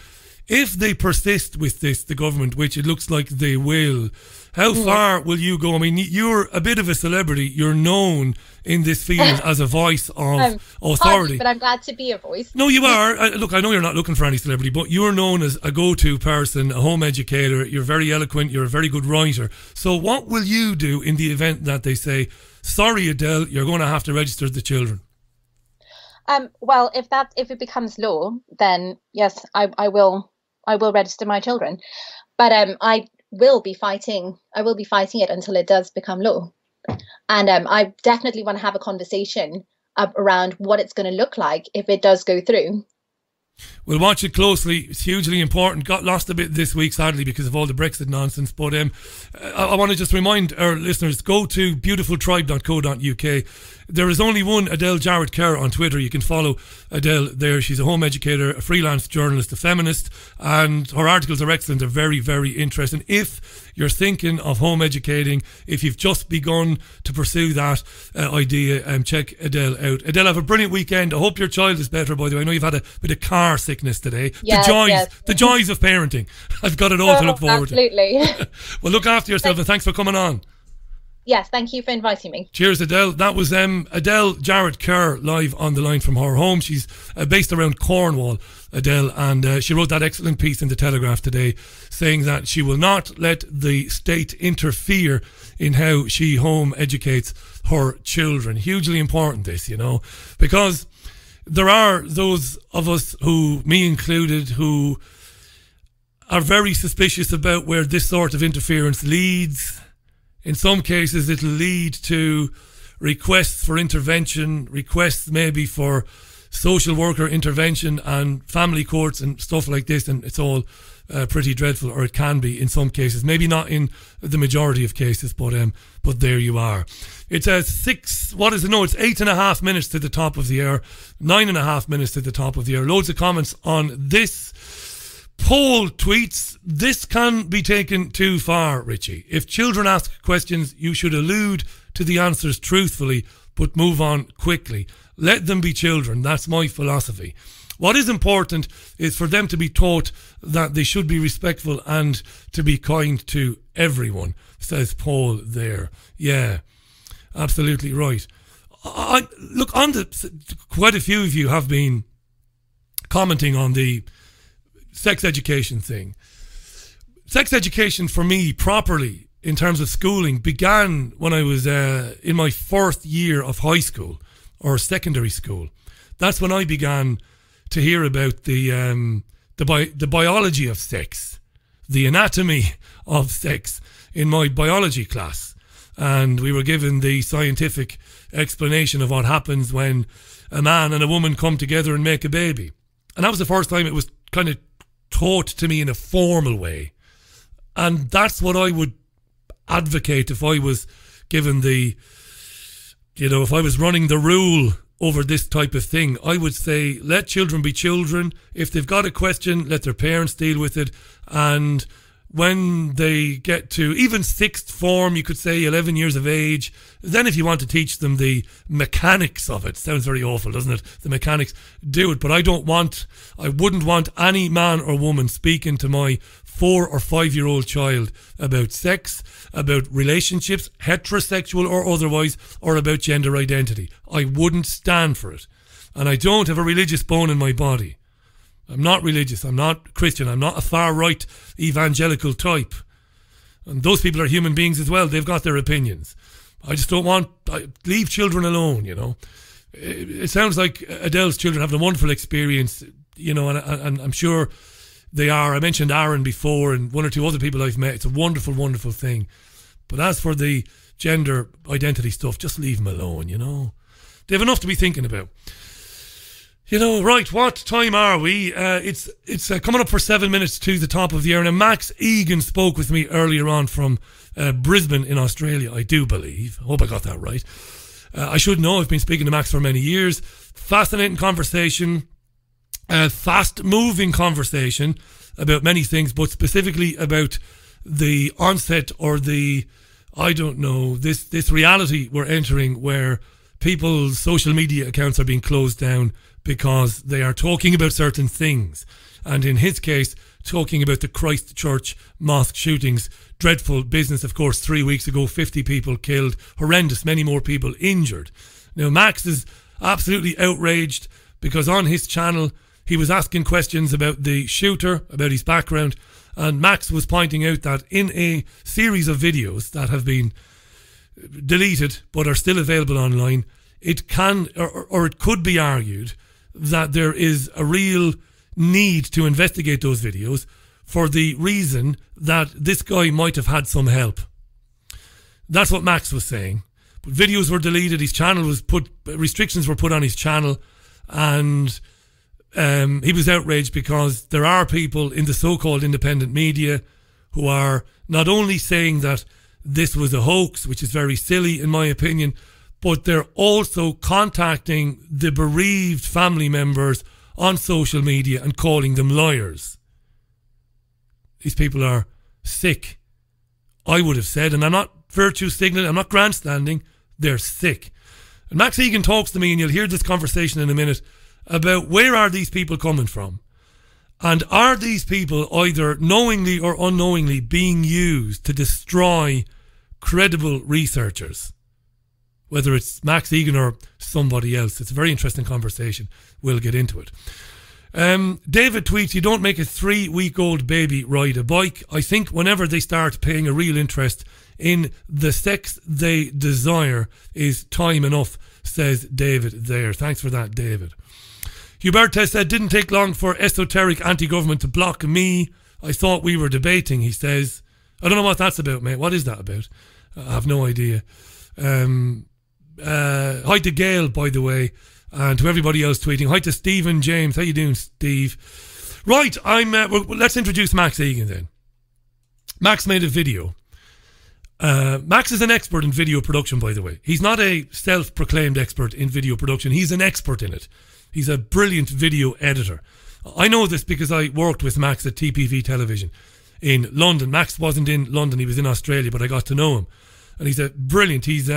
If they persist with this, the government, which it looks like they will, how far will you go? I mean, you're a bit of a celebrity. You're known in this field as a voice of authority. But I'm glad to be a voice. No, you are. Look, I know you're not looking for any celebrity, but you're known as a go-to person, a home educator. You're very eloquent. You're a very good writer. So what will you do in the event that they say, sorry, Adele, you're going to have to register the children? Well, if it becomes law, then yes, I will register my children. But I will be fighting it until it does become law. And I definitely want to have a conversation around what it's going to look like if it does go through. We'll watch it closely. It's hugely important. Got lost a bit this week, sadly, because of all the Brexit nonsense. But I want to just remind our listeners, go to beautifultribe.co.uk. There is only one Adele Jarrett-Kerr on Twitter. You can follow Adele there. She's a home educator, a freelance journalist, a feminist, and her articles are excellent. They're very, very interesting. If you're thinking of home educating, if you've just begun to pursue that idea, check Adele out. Adele, have a brilliant weekend. I hope your child is better, by the way. I know you've had a bit of car sickness today. Yes, the joys of parenting. I've got it all to look forward to. Absolutely. Well, look after yourself, and thanks for coming on. Yes, thank you for inviting me. Cheers, Adele. That was Adele Jarrett-Kerr live on the line from her home. She's based around Cornwall, Adele, and she wrote that excellent piece in the Telegraph today saying that she will not let the state interfere in how she home educates her children. Hugely important, this, you know, because there are those of us who, me included, who are very suspicious about where this sort of interference leads. In some cases, it'll lead to requests for intervention, requests maybe for social worker intervention and family courts and stuff like this, and it's all pretty dreadful, or it can be in some cases. Maybe not in the majority of cases, but there you are. It's it's 8.5 minutes to the top of the hour, 9.5 minutes to the top of the hour. Loads of comments on this. Poll tweets, this can be taken too far, Richie. If children ask questions, you should allude to the answers truthfully, but move on quickly. Let them be children. That's my philosophy. What is important is for them to be taught that they should be respectful and to be kind to everyone, says Paul there. Yeah, absolutely right. Look, quite a few of you have been commenting on the sex education thing. Sex education for me properly in terms of schooling began when I was in my 4th year of high school or secondary school. That's when I began to hear about the biology of sex, the anatomy of sex in my biology class. And we were given the scientific explanation of what happens when a man and a woman come together and make a baby. And that was the first time it was kind of taught to me in a formal way. And that's what I would advocate if I was given if I was running the rule over this type of thing. I would say, let children be children. If they've got a question, let their parents deal with it. And when they get to even 6th form, you could say 11 years of age, then if you want to teach them the mechanics of it, sounds very awful, doesn't it? The mechanics, do it. But I wouldn't want any man or woman speaking to my 4 or 5 year old child about sex, about relationships, heterosexual or otherwise, or about gender identity. I wouldn't stand for it. And I don't have a religious bone in my body. I'm not religious, I'm not Christian, I'm not a far-right evangelical type. And those people are human beings as well, they've got their opinions. I just don't leave children alone, you know. It sounds like Adele's children have a wonderful experience, you know, and I'm sure they are. I mentioned Aaron before and 1 or 2 other people I've met. It's a wonderful, wonderful thing. But as for the gender identity stuff, just leave them alone, you know. They have enough to be thinking about. You know, right, what time are we? It's coming up for 7 minutes to the top of the hour. Now, Max Egan spoke with me earlier on from Brisbane in Australia, I do believe. I hope I got that right. I should know, I've been speaking to Max for many years. Fascinating conversation, fast-moving conversation about many things, but specifically about the onset or this reality we're entering where people's social media accounts are being closed down because they are talking about certain things. And in his case, talking about the Christchurch mosque shootings. Dreadful business, of course, 3 weeks ago, 50 people killed, horrendous, many more people injured. Now, Max is absolutely outraged because on his channel, he was asking questions about the shooter, about his background, and Max was pointing out that in a series of videos that have been deleted but are still available online, it can or it could be argued that there is a real need to investigate those videos for the reason that this guy might have had some help. That's what Max was saying. But videos were deleted, his channel was restrictions were put on his channel, and he was outraged because there are people in the so-called independent media who are not only saying that this was a hoax, which is very silly in my opinion, but they're also contacting the bereaved family members on social media and calling them liars. These people are sick, I would have said, and I'm not virtue signaling, I'm not grandstanding, they're sick. And Max Egan talks to me, and you'll hear this conversation in a minute, about where are these people coming from? And are these people either knowingly or unknowingly being used to destroy credible researchers, whether it's Max Igan or somebody else. It's a very interesting conversation. We'll get into it. David tweets, you don't make a 3-week-old baby ride a bike. I think whenever they start paying a real interest in the sex they desire is time enough, says David there. Thanks for that, David. Huberta said, didn't take long for esoteric anti-government to block me. I thought we were debating, he says. I don't know what that's about, mate. What is that about? I have no idea. Hi to Gail, by the way, and to everybody else tweeting. Hi to Stephen James. How you doing, Steve? Right, let's introduce Max Igan then. Max made a video. Max is an expert in video production, by the way. He's not a self-proclaimed expert in video production. He's an expert in it. He's a brilliant video editor. I know this because I worked with Max at TPV Television in London. Max wasn't in London, he was in Australia, but I got to know him. And he's brilliant. He's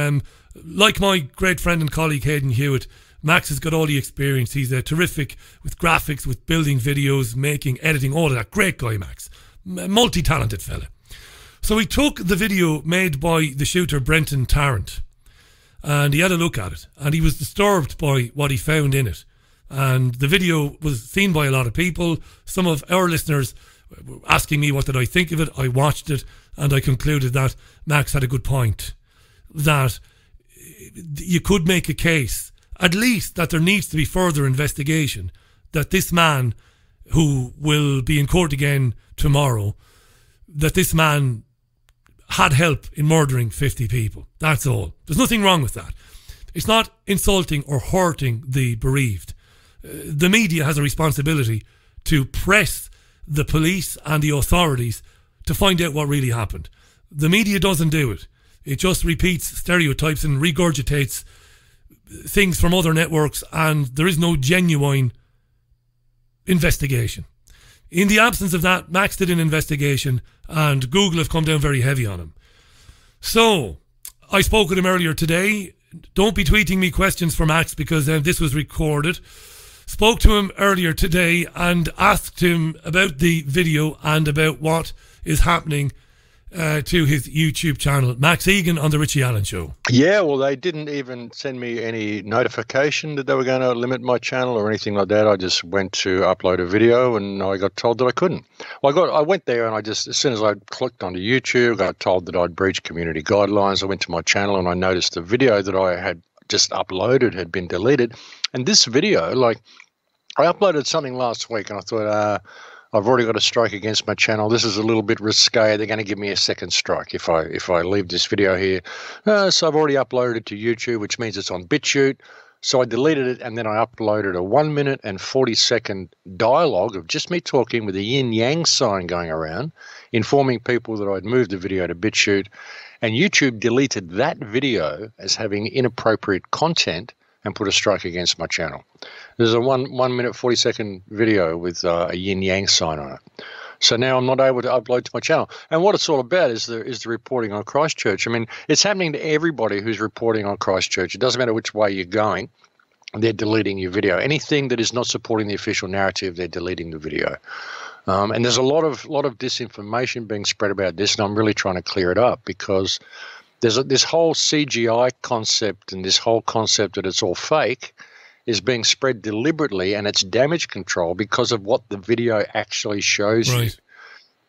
like my great friend and colleague Hayden Hewitt. Max has got all the experience. He's terrific with graphics, with building videos, making, editing, all of that. Great guy, Max. Multi-talented fella. So he took the video made by the shooter Brenton Tarrant and he had a look at it and he was disturbed by what he found in it. And the video was seen by a lot of people. Some of our listeners were asking me what did I think of it. I watched it and I concluded that Max had a good point. That you could make a case, at least that there needs to be further investigation, that this man, who will be in court again tomorrow, that this man had help in murdering 50 people. That's all. There's nothing wrong with that. It's not insulting or hurting the bereaved. The media has a responsibility to press the police and the authorities to find out what really happened. The media doesn't do it. It just repeats stereotypes and regurgitates things from other networks, and there is no genuine investigation. In the absence of that, Max did an investigation and Google have come down very heavy on him. So, I spoke with him earlier today. Don't be tweeting me questions for Max because this was recorded. Spoke to him earlier today and asked him about the video and about what is happening to his YouTube channel. Max Igan on the Richie Allen Show. Yeah, well, they didn't even send me any notification that they were going to limit my channel or anything like that. I just went to upload a video and I got told that I couldn't. Well, I went there and as soon as I clicked onto YouTube, I got told that I'd breached community guidelines. I went to my channel and I noticed the video that I had just uploaded had been deleted. And this video, like, I uploaded something last week and I thought, I've already got a strike against my channel. This is a little bit risque. They're going to give me a second strike if I leave this video here. So I've already uploaded it to YouTube, which means it's on BitChute. So I deleted it and then I uploaded a 1 minute and 40-second dialogue of just me talking with a yin-yang sign going around, informing people that I'd moved the video to BitChute. And YouTube deleted that video as having inappropriate content and put a strike against my channel. There's a 1 minute 40-second video with a yin-yang sign on it. So now I'm not able to upload to my channel. And what it's all about is the reporting on Christchurch. I mean, it's happening to everybody who's reporting on Christchurch. It doesn't matter which way you're going, they're deleting your video. Anything that is not supporting the official narrative, they're deleting the video. And there's a lot of disinformation being spread about this, and I'm really trying to clear it up because there's this whole CGI concept and this whole concept that it's all fake is being spread deliberately, and it's damage control because of what the video actually shows you.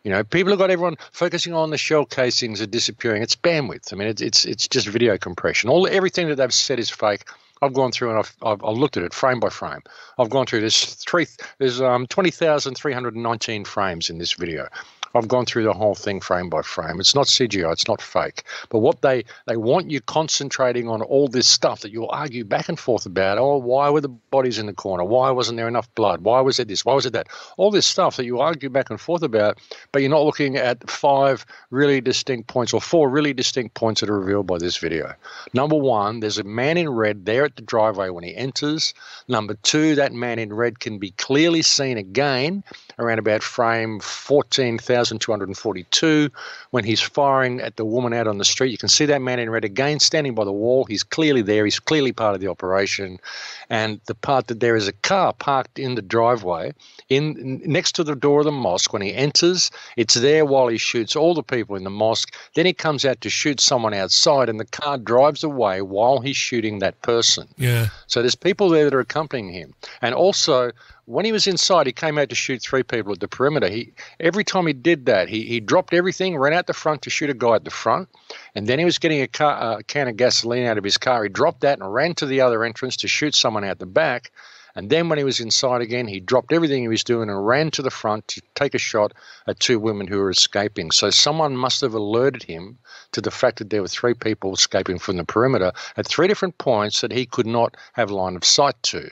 You know, people have got everyone focusing on the shell casings are disappearing. It's bandwidth. I mean, it's just video compression. Everything that they've said is fake. I've gone through and I've looked at it frame by frame. I've gone through there's 20,319 frames in this video. I've gone through the whole thing frame by frame. It's not CGI, it's not fake. But what they want you concentrating on all this stuff that you'll argue back and forth about. Oh, why were the bodies in the corner? Why wasn't there enough blood? Why was it this? Why was it that? All this stuff that you argue back and forth about, but you're not looking at 5 really distinct points or 4 really distinct points that are revealed by this video. Number 1, there's a man in red there at the driveway when he enters. Number 2, that man in red can be clearly seen again around about frame 14,000 1,242 when he's firing at the woman out on the street. You can see that man in red again standing by the wall. He's clearly there. He's clearly part of the operation. And the part that there is a car parked in the driveway next to the door of the mosque. When he enters, it's there while he shoots all the people in the mosque. Then he comes out to shoot someone outside, and the car drives away while he's shooting that person. Yeah. So there's people there that are accompanying him. And also, when he was inside, he came out to shoot 3 people at the perimeter. Every time he did that, he dropped everything, ran out the front to shoot a guy at the front, and then he was getting a can of gasoline out of his car. He dropped that and ran to the other entrance to shoot someone out the back. And then when he was inside again, he dropped everything he was doing and ran to the front to take a shot at 2 women who were escaping. So someone must have alerted him to the fact that there were 3 people escaping from the perimeter at 3 different points that he could not have line of sight to.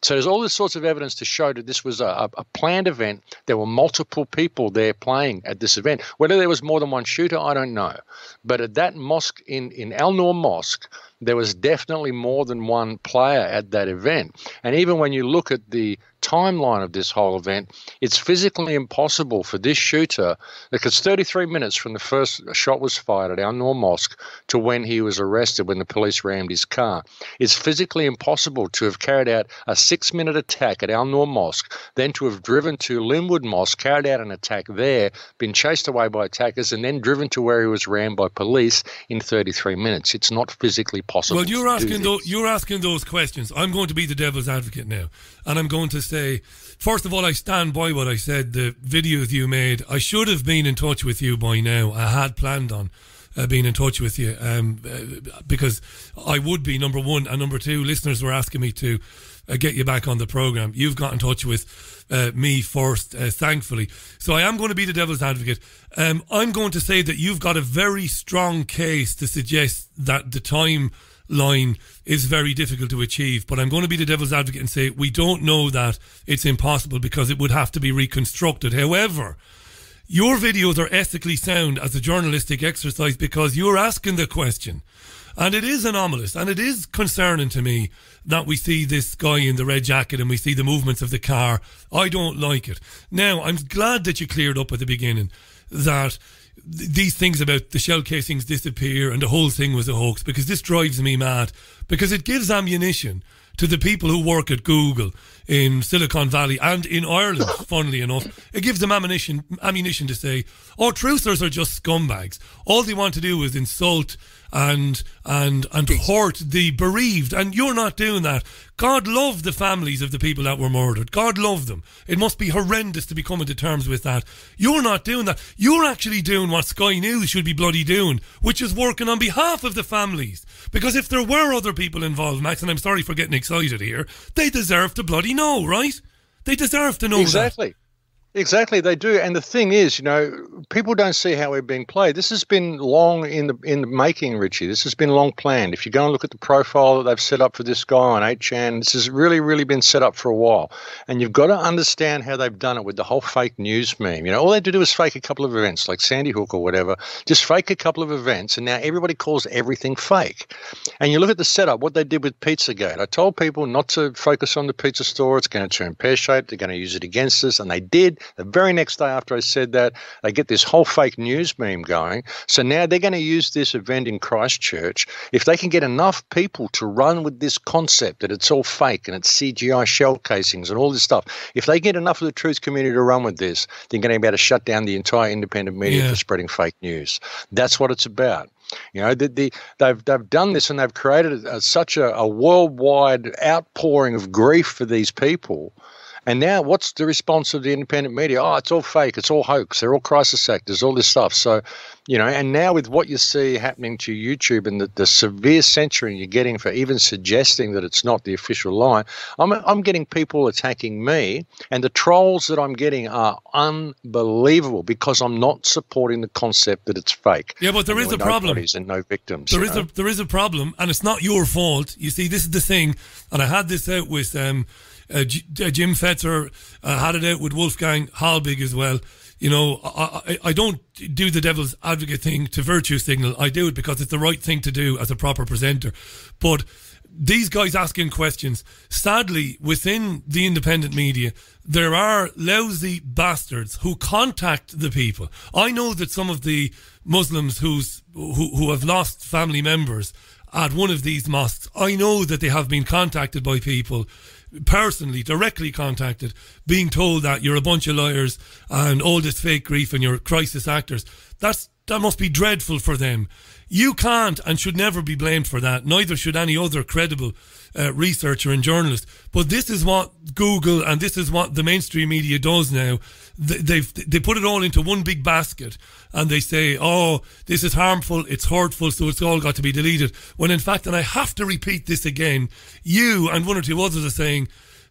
So there's all this sorts of evidence to show that this was a planned event. There were multiple people there playing at this event. Whether there was more than one shooter, I don't know. But at that mosque, in Al Noor Mosque, there was definitely more than one player at that event. And even when you look at the timeline of this whole event, it's physically impossible for this shooter, because 33 minutes from the first shot was fired at Al Noor Mosque to when he was arrested, when the police rammed his car. It's physically impossible to have carried out a 6-minute attack at Al Noor Mosque, then to have driven to Linwood Mosque, carried out an attack there, been chased away by attackers, and then driven to where he was rammed by police in 33 minutes. It's not physically possible. Well, you're asking those questions. I'm going to be the devil's advocate now, and I'm going to say, first of all, I stand by what I said. The videos you made, I should have been in touch with you by now. I had planned on being in touch with you because I would be, number one, and number two, listeners were asking me to get you back on the programme. You've got in touch with me first, thankfully. So I am going to be the devil's advocate. I'm going to say that you've got a very strong case to suggest that the timeline is very difficult to achieve, but I'm going to be the devil's advocate and say we don't know that it's impossible because it would have to be reconstructed. However, your videos are ethically sound as a journalistic exercise because you're asking the question. And it is anomalous, and it is concerning to me that we see this guy in the red jacket and we see the movements of the car. I don't like it. Now, I'm glad that you cleared up at the beginning that these things about the shell casings disappear and the whole thing was a hoax, because this drives me mad, because it gives ammunition to the people who work at Google in Silicon Valley and in Ireland, funnily enough. It gives them ammunition to say, oh, truthers are just scumbags. All they want to do is insult and hurt the bereaved, and you're not doing that. God love the families of the people that were murdered. God love them. It must be horrendous to be coming to terms with that. You're not doing that. You're actually doing what Sky News should be bloody doing, which is working on behalf of the families. Because if there were other people involved, Max, and I'm sorry for getting excited here, they deserve to bloody know, right? They deserve to know exactly. That. Exactly, they do. And the thing is, you know, people don't see how we're being played. This has been long in the making, Richie. This has been long planned. If you go and look at the profile that they've set up for this guy on 8chan, this has really, really been set up for a while. And you've got to understand how they've done it with the whole fake news meme. You know, all they had to do is fake a couple of events, like Sandy Hook or whatever, just fake a couple of events, and now everybody calls everything fake. And you look at the setup, what they did with Pizzagate. I told people not to focus on the pizza store. It's going to turn pear-shaped. They're going to use it against us, and they did. The very next day after I said that, they get this whole fake news meme going. So now they're going to use this event in Christchurch. If they can get enough people to run with this concept that it's all fake and it's CGI shell casings and all this stuff, if they get enough of the truth community to run with this, they're going to be able to shut down the entire independent media for spreading fake news. That's what it's about. You know, they've done this, and they've created such a worldwide outpouring of grief for these people. And now what's the response of the independent media? Oh, it's all fake. It's all hoax. They're all crisis actors, all this stuff. So, you know, and now with what you see happening to YouTube and the severe censoring you're getting for even suggesting that it's not the official line, I'm getting people attacking me, and the trolls that I'm getting are unbelievable because I'm not supporting the concept that it's fake. Yeah, but there is a problem. And no victims. There is a problem, and it's not your fault. You see, this is the thing, and I had this out with Jim Fetzer, had it out with Wolfgang Halbig as well. You know, I don't do the devil's advocate thing to virtue signal. I do it because it's the right thing to do as a proper presenter. But these guys asking questions. Sadly, within the independent media, there are lousy bastards who contact the people. I know that some of the Muslims who have lost family members at one of these mosques, I know that they have been contacted by people, personally, directly contacted, being told that you're a bunch of liars and all this fake grief and you're crisis actors. That must be dreadful for them. You can't and should never be blamed for that. Neither should any other credible researcher and journalist. But this is what Google and this is what the mainstream media does now. They put it all into one big basket and they say, oh, this is harmful, it's hurtful, so it's all got to be deleted. When in fact, and I have to repeat this again, you and one or two others are saying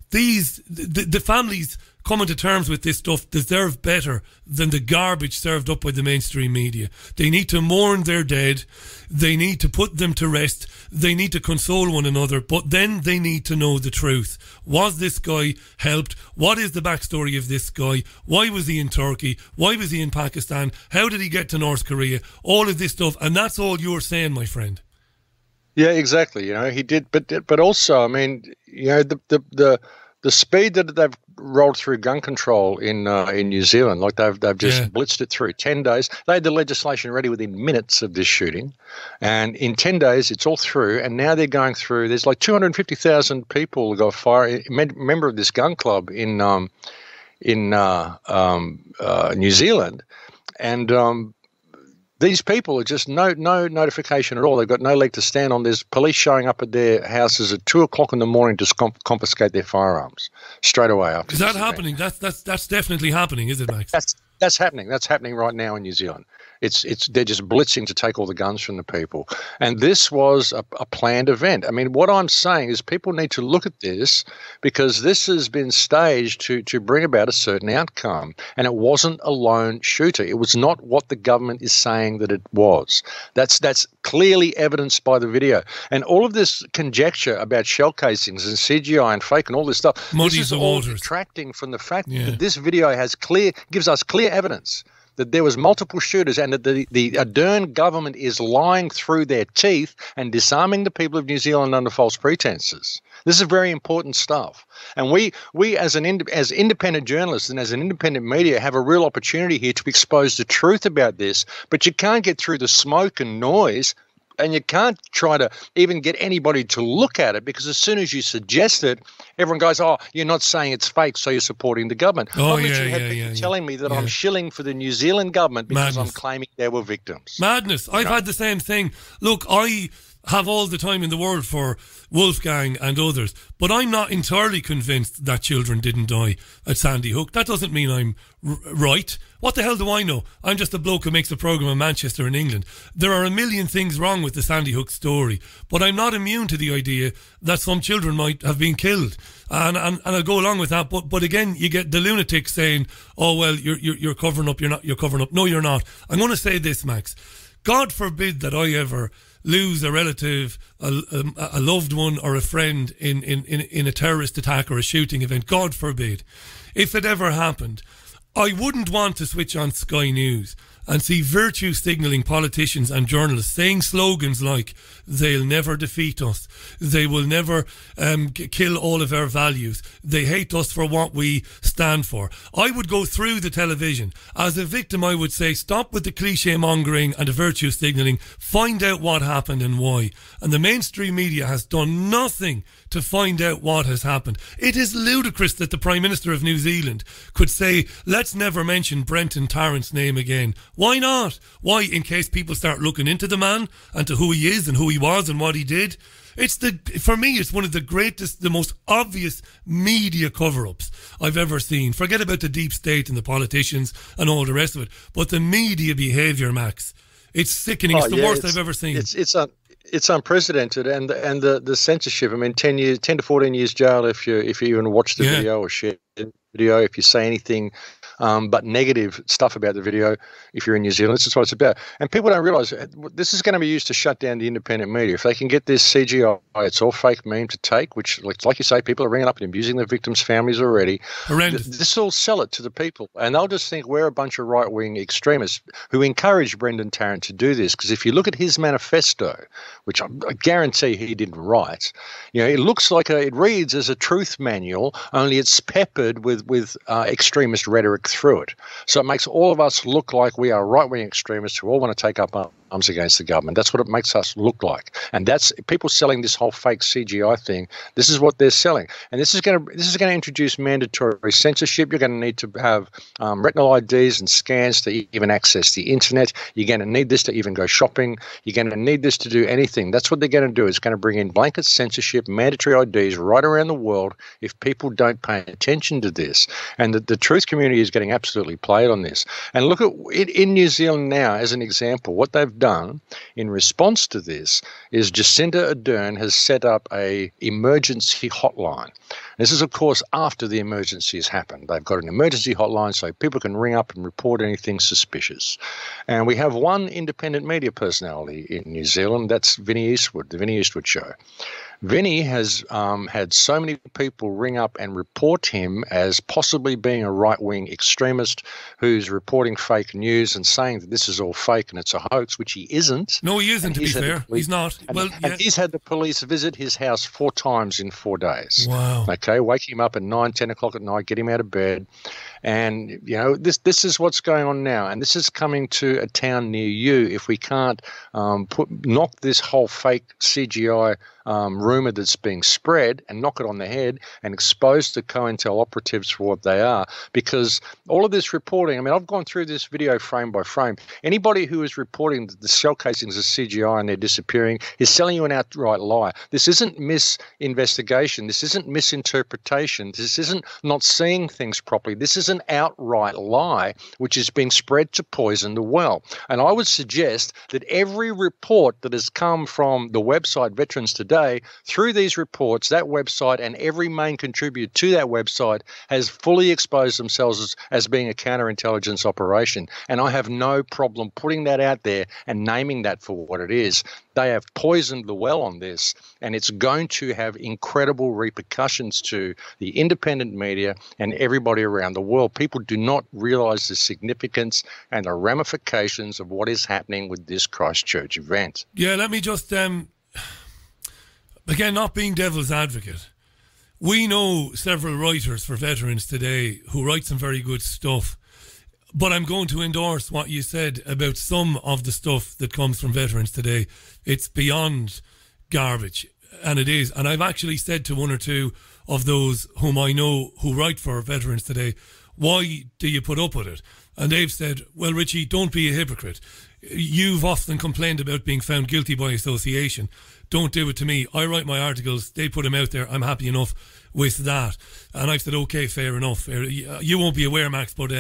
the families coming to terms with this stuff deserve better than the garbage served up by the mainstream media. They need to mourn their dead. They need to put them to rest. They need to console one another. But then they need to know the truth. Was this guy helped? What is the backstory of this guy? Why was he in Turkey? Why was he in Pakistan? How did he get to North Korea? All of this stuff. And that's all you're saying, my friend. Yeah, exactly. You know, he did. But also, I mean, you know, the speed that they've rolled through gun control in New Zealand, like they've just blitzed it through 10 days. They had the legislation ready within minutes of this shooting, and in 10 days it's all through. And now they're going through. There's like 250,000 people who got fired. Member of this gun club in New Zealand, and these people are just no notification at all. They've got no leg to stand on. There's police showing up at their houses at 2 o'clock in the morning to confiscate their firearms straight away after. Is that happening? That's definitely happening, is it, Max? That's happening. That's happening right now in New Zealand. They're just blitzing to take all the guns from the people. And this was a planned event. I mean, what I'm saying is people need to look at this because this has been staged to bring about a certain outcome. And it wasn't a lone shooter. It was not what the government is saying that it was. That's clearly evidenced by the video. And all of this conjecture about shell casings and CGI and fake and all this stuff, muddies the waters. Detracting from the fact that this video gives us clear evidence that there was multiple shooters and that the Ardern government is lying through their teeth and disarming the people of New Zealand under false pretenses. This is very important stuff. And we as independent journalists and as an independent media have a real opportunity here to expose the truth about this, but you can't get through the smoke and noise. And you can't try to even get anybody to look at it because as soon as you suggest it, everyone goes, oh, you're not saying it's fake, so you're supporting the government. Oh, I've literally had people telling me that I'm shilling for the New Zealand government because I'm claiming they were victims. Madness. I've had the same thing. Look, I have all the time in the world for Wolfgang and others, but I'm not entirely convinced that children didn't die at Sandy Hook. That doesn't mean I'm right. What the hell do I know? I'm just a bloke who makes a programme in Manchester in England. There are a million things wrong with the Sandy Hook story, but I'm not immune to the idea that some children might have been killed. And I'll go along with that. But again, you get the lunatics saying, oh, well, you're covering up, you're covering up. No, you're not. I'm going to say this, Max. God forbid that I ever lose a relative, a loved one or a friend in a terrorist attack or a shooting event. God forbid. If it ever happened, I wouldn't want to switch on Sky News and see virtue signalling politicians and journalists saying slogans like, they'll never defeat us, they will never kill all of our values, they hate us for what we stand for. I would go through the television. As a victim, I would say, stop with the cliche mongering and the virtue signalling, find out what happened and why. And the mainstream media has done nothing to find out what has happened. It is ludicrous that the Prime Minister of New Zealand could say, let's never mention Brenton Tarrant's name again. Why not? Why? In case people start looking into the man and to who he is and who he was and what he did. For me, it's one of the greatest, the most obvious media cover-ups I've ever seen. Forget about the deep state and the politicians and all the rest of it. But the media behaviour, Max, it's sickening. It's the worst I've ever seen. It's unprecedented, and the censorship. I mean, 10 to 14 years jail if you even watch the video or share the video, if you say anything but negative stuff about the video. If you're in New Zealand, this is what it's about. And people don't realise this is going to be used to shut down the independent media. If they can get this CGI, it's all fake meme to take, which, like you say, people are ringing up and abusing the victims' families already. Horrendous. This will sell it to the people, and they'll just think we're a bunch of right-wing extremists who encourage Brendan Tarrant to do this. Because if you look at his manifesto, which I guarantee he didn't write, it looks like it reads as a truth manual, only it's peppered with extremist rhetoric through it. So it makes all of us look like we are right-wing extremists who all want to take up arms against the government. That's what it makes us look like. And that's people selling this whole fake CGI thing. This is what they're selling. And this is going to introduce mandatory censorship. You're going to need to have retinal IDs and scans to even access the internet. You're going to need this to even go shopping. You're going to need this to do anything. That's what they're going to do. It's going to bring in blanket censorship, mandatory IDs right around the world if people don't pay attention to this. And the truth community is getting absolutely played on this. And look at it in New Zealand now as an example. What they've done in response to this is Jacinda Ardern has set up a emergency hotline. This is, of course, after the emergency has happened. They've got an emergency hotline so people can ring up and report anything suspicious. And we have one independent media personality in New Zealand. That's Vinnie Eastwood, the Vinnie Eastwood Show. Vinnie has had so many people ring up and report him as possibly being a right-wing extremist who's reporting fake news and saying that this is all fake and it's a hoax, which he isn't. No, he isn't, to be fair. He's not. And he's had the police visit his house 4 times in 4 days. Wow. Okay, wake him up at 9, 10 o'clock at night, get him out of bed. And, this is what's going on now. And this is coming to a town near you if we can't knock this whole fake CGI rumour that's being spread and knock it on the head and expose the COINTEL operatives for what they are. Because all of this reporting, I've gone through this video frame by frame. Anybody who is reporting that the shell casings are CGI and they're disappearing is selling you an outright lie. This isn't misinvestigation. This isn't misinterpretation. This isn't not seeing things properly. This is an outright lie which is being spread to poison the well. And I would suggest that every report that has come from the website Veterans Today, through these reports, that website and every main contributor to that website has fully exposed themselves as being a counterintelligence operation. And I have no problem putting that out there and naming that for what it is. They have poisoned the well on this, and it's going to have incredible repercussions to the independent media and everybody around the world. People do not realise the significance and the ramifications of what is happening with this Christchurch event. Yeah, let me just... Again, not being devil's advocate, we know several writers for Veterans Today who write some very good stuff, but I'm going to endorse what you said about some of the stuff that comes from Veterans Today. It's beyond garbage, and it is. And I've actually said to one or two of those whom I know who write for Veterans Today, why do you put up with it? And they've said, well, Richie, don't be a hypocrite. You've often complained about being found guilty by association. Don't do it to me. I write my articles. They put them out there. I'm happy enough with that. And I've said, okay, fair enough. You won't be aware, Max, but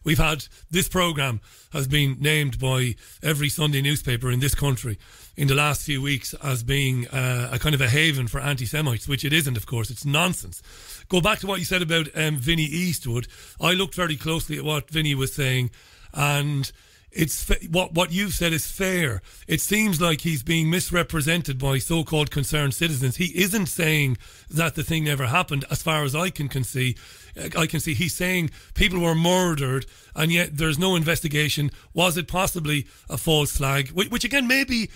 we've had this programme has been named by every Sunday newspaper in this country in the last few weeks as being a kind of a haven for anti-Semites, which it isn't, of course. It's nonsense. Go back to what you said about Vinnie Eastwood. I looked very closely at what Vinnie was saying, and it's what you've said is fair. It seems like he's being misrepresented by so-called concerned citizens. He isn't saying that the thing never happened, as far as I can see. He's saying people were murdered, and yet there's no investigation. Was it possibly a false flag? Which again, maybe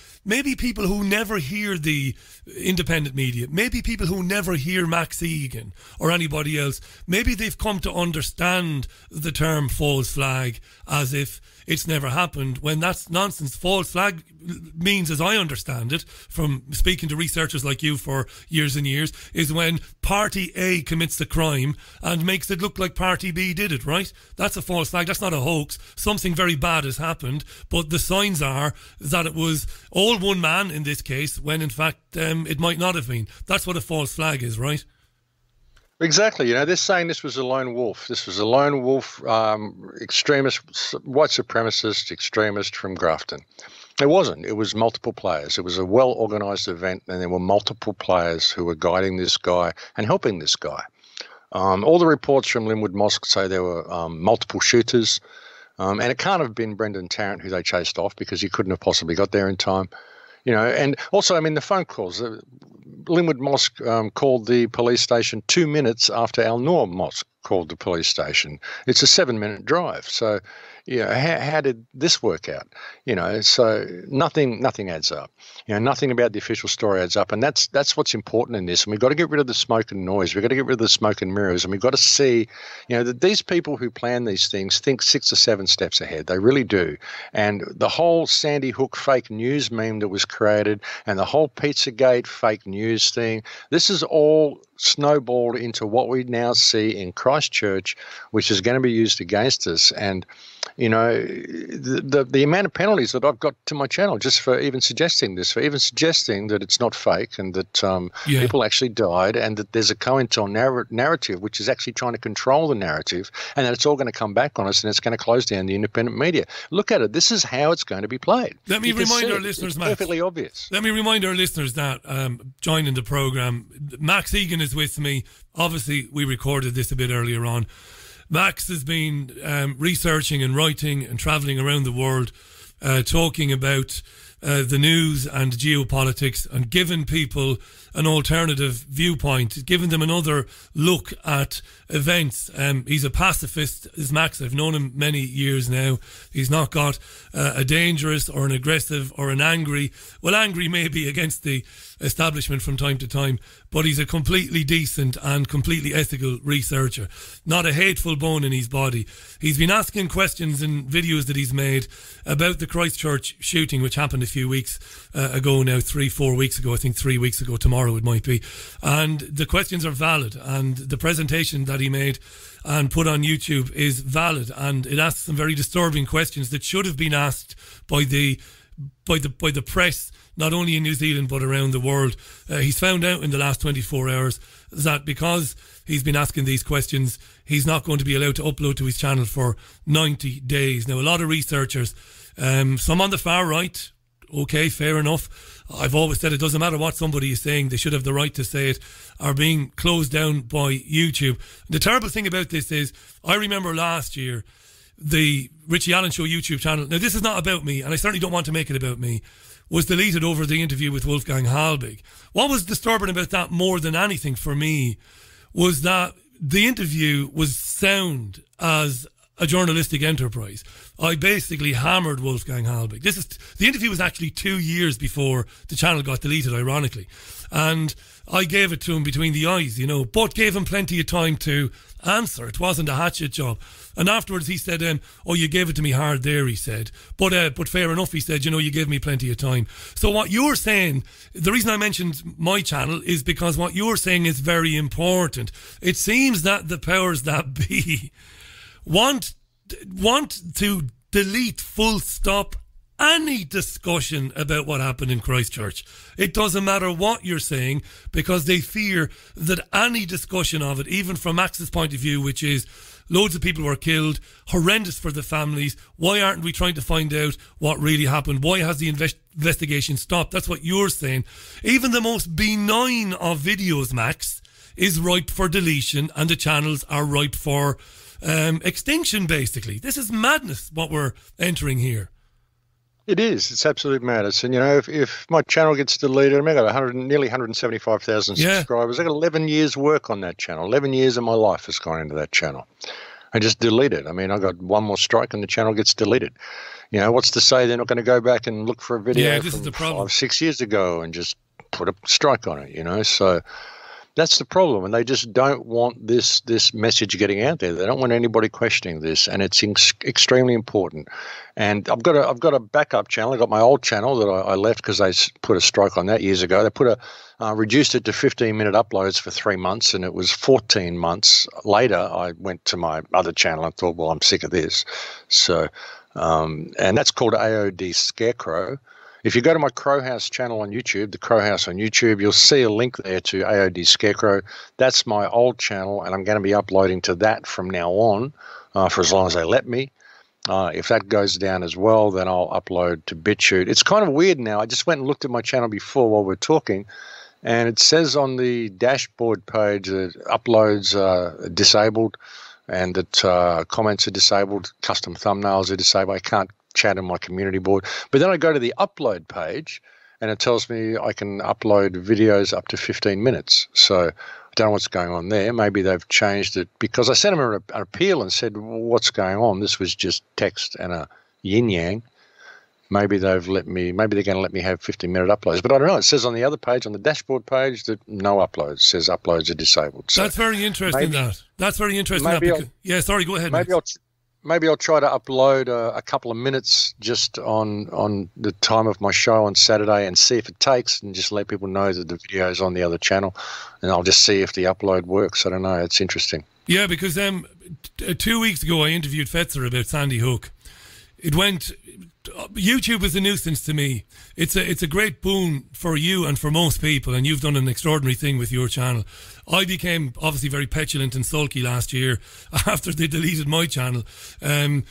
people who never hear the independent media, maybe people who never hear Max Egan or anybody else, maybe they've come to understand the term false flag as if it's never happened, when that's nonsense. False flag means, as I understand it, from speaking to researchers like you for years and years, is when Party A commits the crime and makes it look like Party B did it, right? That's a false flag. That's not a hoax. Something very bad has happened, but the signs are that it was all one man in this case, when in fact it might not have been. That's what a false flag is, right? Exactly. They're saying this was a lone wolf. This was a lone wolf extremist, white supremacist extremist from Grafton. It wasn't. It was multiple players. It was a well-organised event, and there were multiple players who were guiding this guy and helping this guy. All the reports from Linwood Mosque say there were multiple shooters, and it can't have been Brendan Tarrant who they chased off because he couldn't have possibly got there in time. And also, I mean, the phone calls. Linwood Mosque called the police station 2 minutes after Al Noor Mosque called the police station. It's a 7-minute drive. So, how did this work out? So nothing adds up. Nothing about the official story adds up, and that's what's important in this. And we've got to get rid of the smoke and noise. We've got to get rid of the smoke and mirrors, and we've got to see, that these people who plan these things think 6 or 7 steps ahead. They really do. And the whole Sandy Hook fake news meme that was created, and the whole Pizzagate fake news thing, this is all snowballed into what we now see in Christchurch, which is going to be used against us. And the amount of penalties that I've got to my channel just for even suggesting this, for even suggesting that it's not fake and that people actually died, and that there's a COINTEL narrative which is actually trying to control the narrative, and that it's all going to come back on us and it's going to close down the independent media. Look at it. This is how it's going to be played. Let me remind our listeners, Max. Perfectly obvious. Let me remind our listeners that joining the programme, Max Igan is with me. Obviously, we recorded this a bit earlier on. Max has been researching and writing and travelling around the world, talking about the news and geopolitics, and giving people an alternative viewpoint, giving them another look at events. He's a pacifist, is Max. I've known him many years now. He's not got a dangerous or an aggressive or an angry maybe against the establishment from time to time, but he's a completely decent and completely ethical researcher. Not a hateful bone in his body. He's been asking questions in videos that he's made about the Christchurch shooting, which happened a few weeks ago now, 3-4 weeks ago, I think 3 weeks ago, tomorrow it might be. And the questions are valid, and the presentation that he made and put on YouTube is valid, and it asks some very disturbing questions that should have been asked by the press, not only in New Zealand but around the world. He's found out in the last 24 hours that because he's been asking these questions, he's not going to be allowed to upload to his channel for 90 days. Now, a lot of researchers, some on the far right, okay, fair enough. I've always said it doesn't matter what somebody is saying, they should have the right to say it, are being closed down by YouTube. The terrible thing about this is, I remember last year, the Richie Allen Show YouTube channel, now this is not about me, and I certainly don't want to make it about me, was deleted over the interview with Wolfgang Halbig. What was disturbing about that more than anything for me was that the interview was sound as a journalistic enterprise. I basically hammered Wolfgang Halbig. The interview was actually 2 years before the channel got deleted, ironically. And I gave it to him between the eyes, but gave him plenty of time to answer. It wasn't a hatchet job. And afterwards he said, you gave it to me hard there, he said. But fair enough, he said, you gave me plenty of time. So what you're saying, the reason I mentioned my channel is because what you're saying is very important. It seems that the powers that be want to delete full stop any discussion about what happened in Christchurch. It doesn't matter what you're saying, because they fear that any discussion of it, even from Max's point of view, which is loads of people were killed, horrendous for the families, why aren't we trying to find out what really happened? Why has the investigation stopped? That's what you're saying. Even the most benign of videos, Max, is ripe for deletion, and the channels are ripe for extinction, basically. This is madness, what we're entering here. It is. It's absolute madness. And, if my channel gets deleted, I got nearly 175,000 subscribers. I got 11 years work on that channel. 11 years of my life has gone into that channel. I just delete it. I got one more strike and the channel gets deleted. What's to say they're not going to go back and look for a video from 5-6 years ago and just put a strike on it, So that's the problem, and they just don't want this message getting out there. They don't want anybody questioning this, and it's extremely important. And I've got a backup channel. I got my old channel that I left because they put a strike on that years ago. They reduced it to 15-minute uploads for 3 months, and it was 14 months later I went to my other channel and thought, well, I'm sick of this. So, and that's called AOD Scarecrow. If you go to my Crow House channel on YouTube, the Crow House on YouTube, you'll see a link there to AOD Scarecrow. That's my old channel, and I'm going to be uploading to that from now on for as long as they let me. If that goes down as well, then I'll upload to BitChute. It's kind of weird now. I just went and looked at my channel before while we're talking, and it says on the dashboard page that uploads are disabled and that comments are disabled, custom thumbnails are disabled. I can't chat in my community board. But then I go to the upload page and it tells me I can upload videos up to 15 minutes. So I don't know what's going on there. Maybe they've changed it because I sent them an appeal and said, what's going on? This was just text and a yin-yang. Maybe they've let me. Maybe they're going to let me have 15-minute uploads, but I don't know. It says on the other page, on the dashboard page, that no uploads. It says uploads are disabled. So that's very interesting. That's very interesting. Yeah, sorry. Go ahead. Maybe I'll try to upload a couple of minutes just on the time of my show on Saturday and see if it takes, and just let people know that the video is on the other channel, and I'll just see if the upload works. I don't know. It's interesting. Yeah, because 2 weeks ago I interviewed Fetzer about Sandy Hook. It went. YouTube is a nuisance to me. It's a great boon for you and for most people, and you've done an extraordinary thing with your channel. I became obviously very petulant and sulky last year after they deleted my channel. I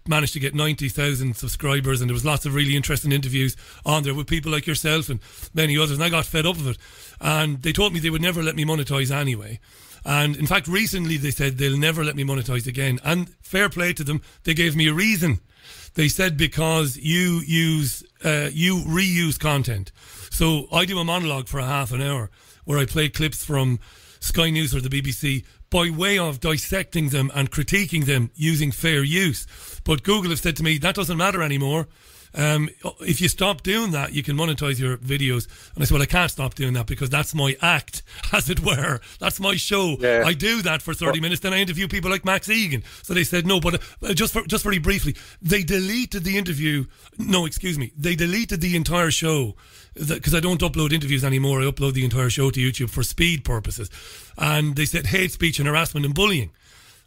managed to get 90,000 subscribers, and there was lots of really interesting interviews on there with people like yourself and many others, and I got fed up of it. And they told me they would never let me monetize anyway. And in fact, recently they said they'll never let me monetize again. And fair play to them, they gave me a reason. They said because you reuse content. So I do a monologue for a half an hour where I play clips from Sky News or the BBC by way of dissecting them and critiquing them using fair use. But Google have said to me, that doesn't matter anymore. If you stop doing that, you can monetize your videos. And I said, well, I can't stop doing that because that's my act, as it were. That's my show. Yeah. I do that for 30 minutes, then I interview people like Max Egan. So they said no, but just very briefly, they deleted the interview. No, excuse me. They deleted the entire show because I don't upload interviews anymore. I upload the entire show to YouTube for speed purposes. And they said hate speech and harassment and bullying.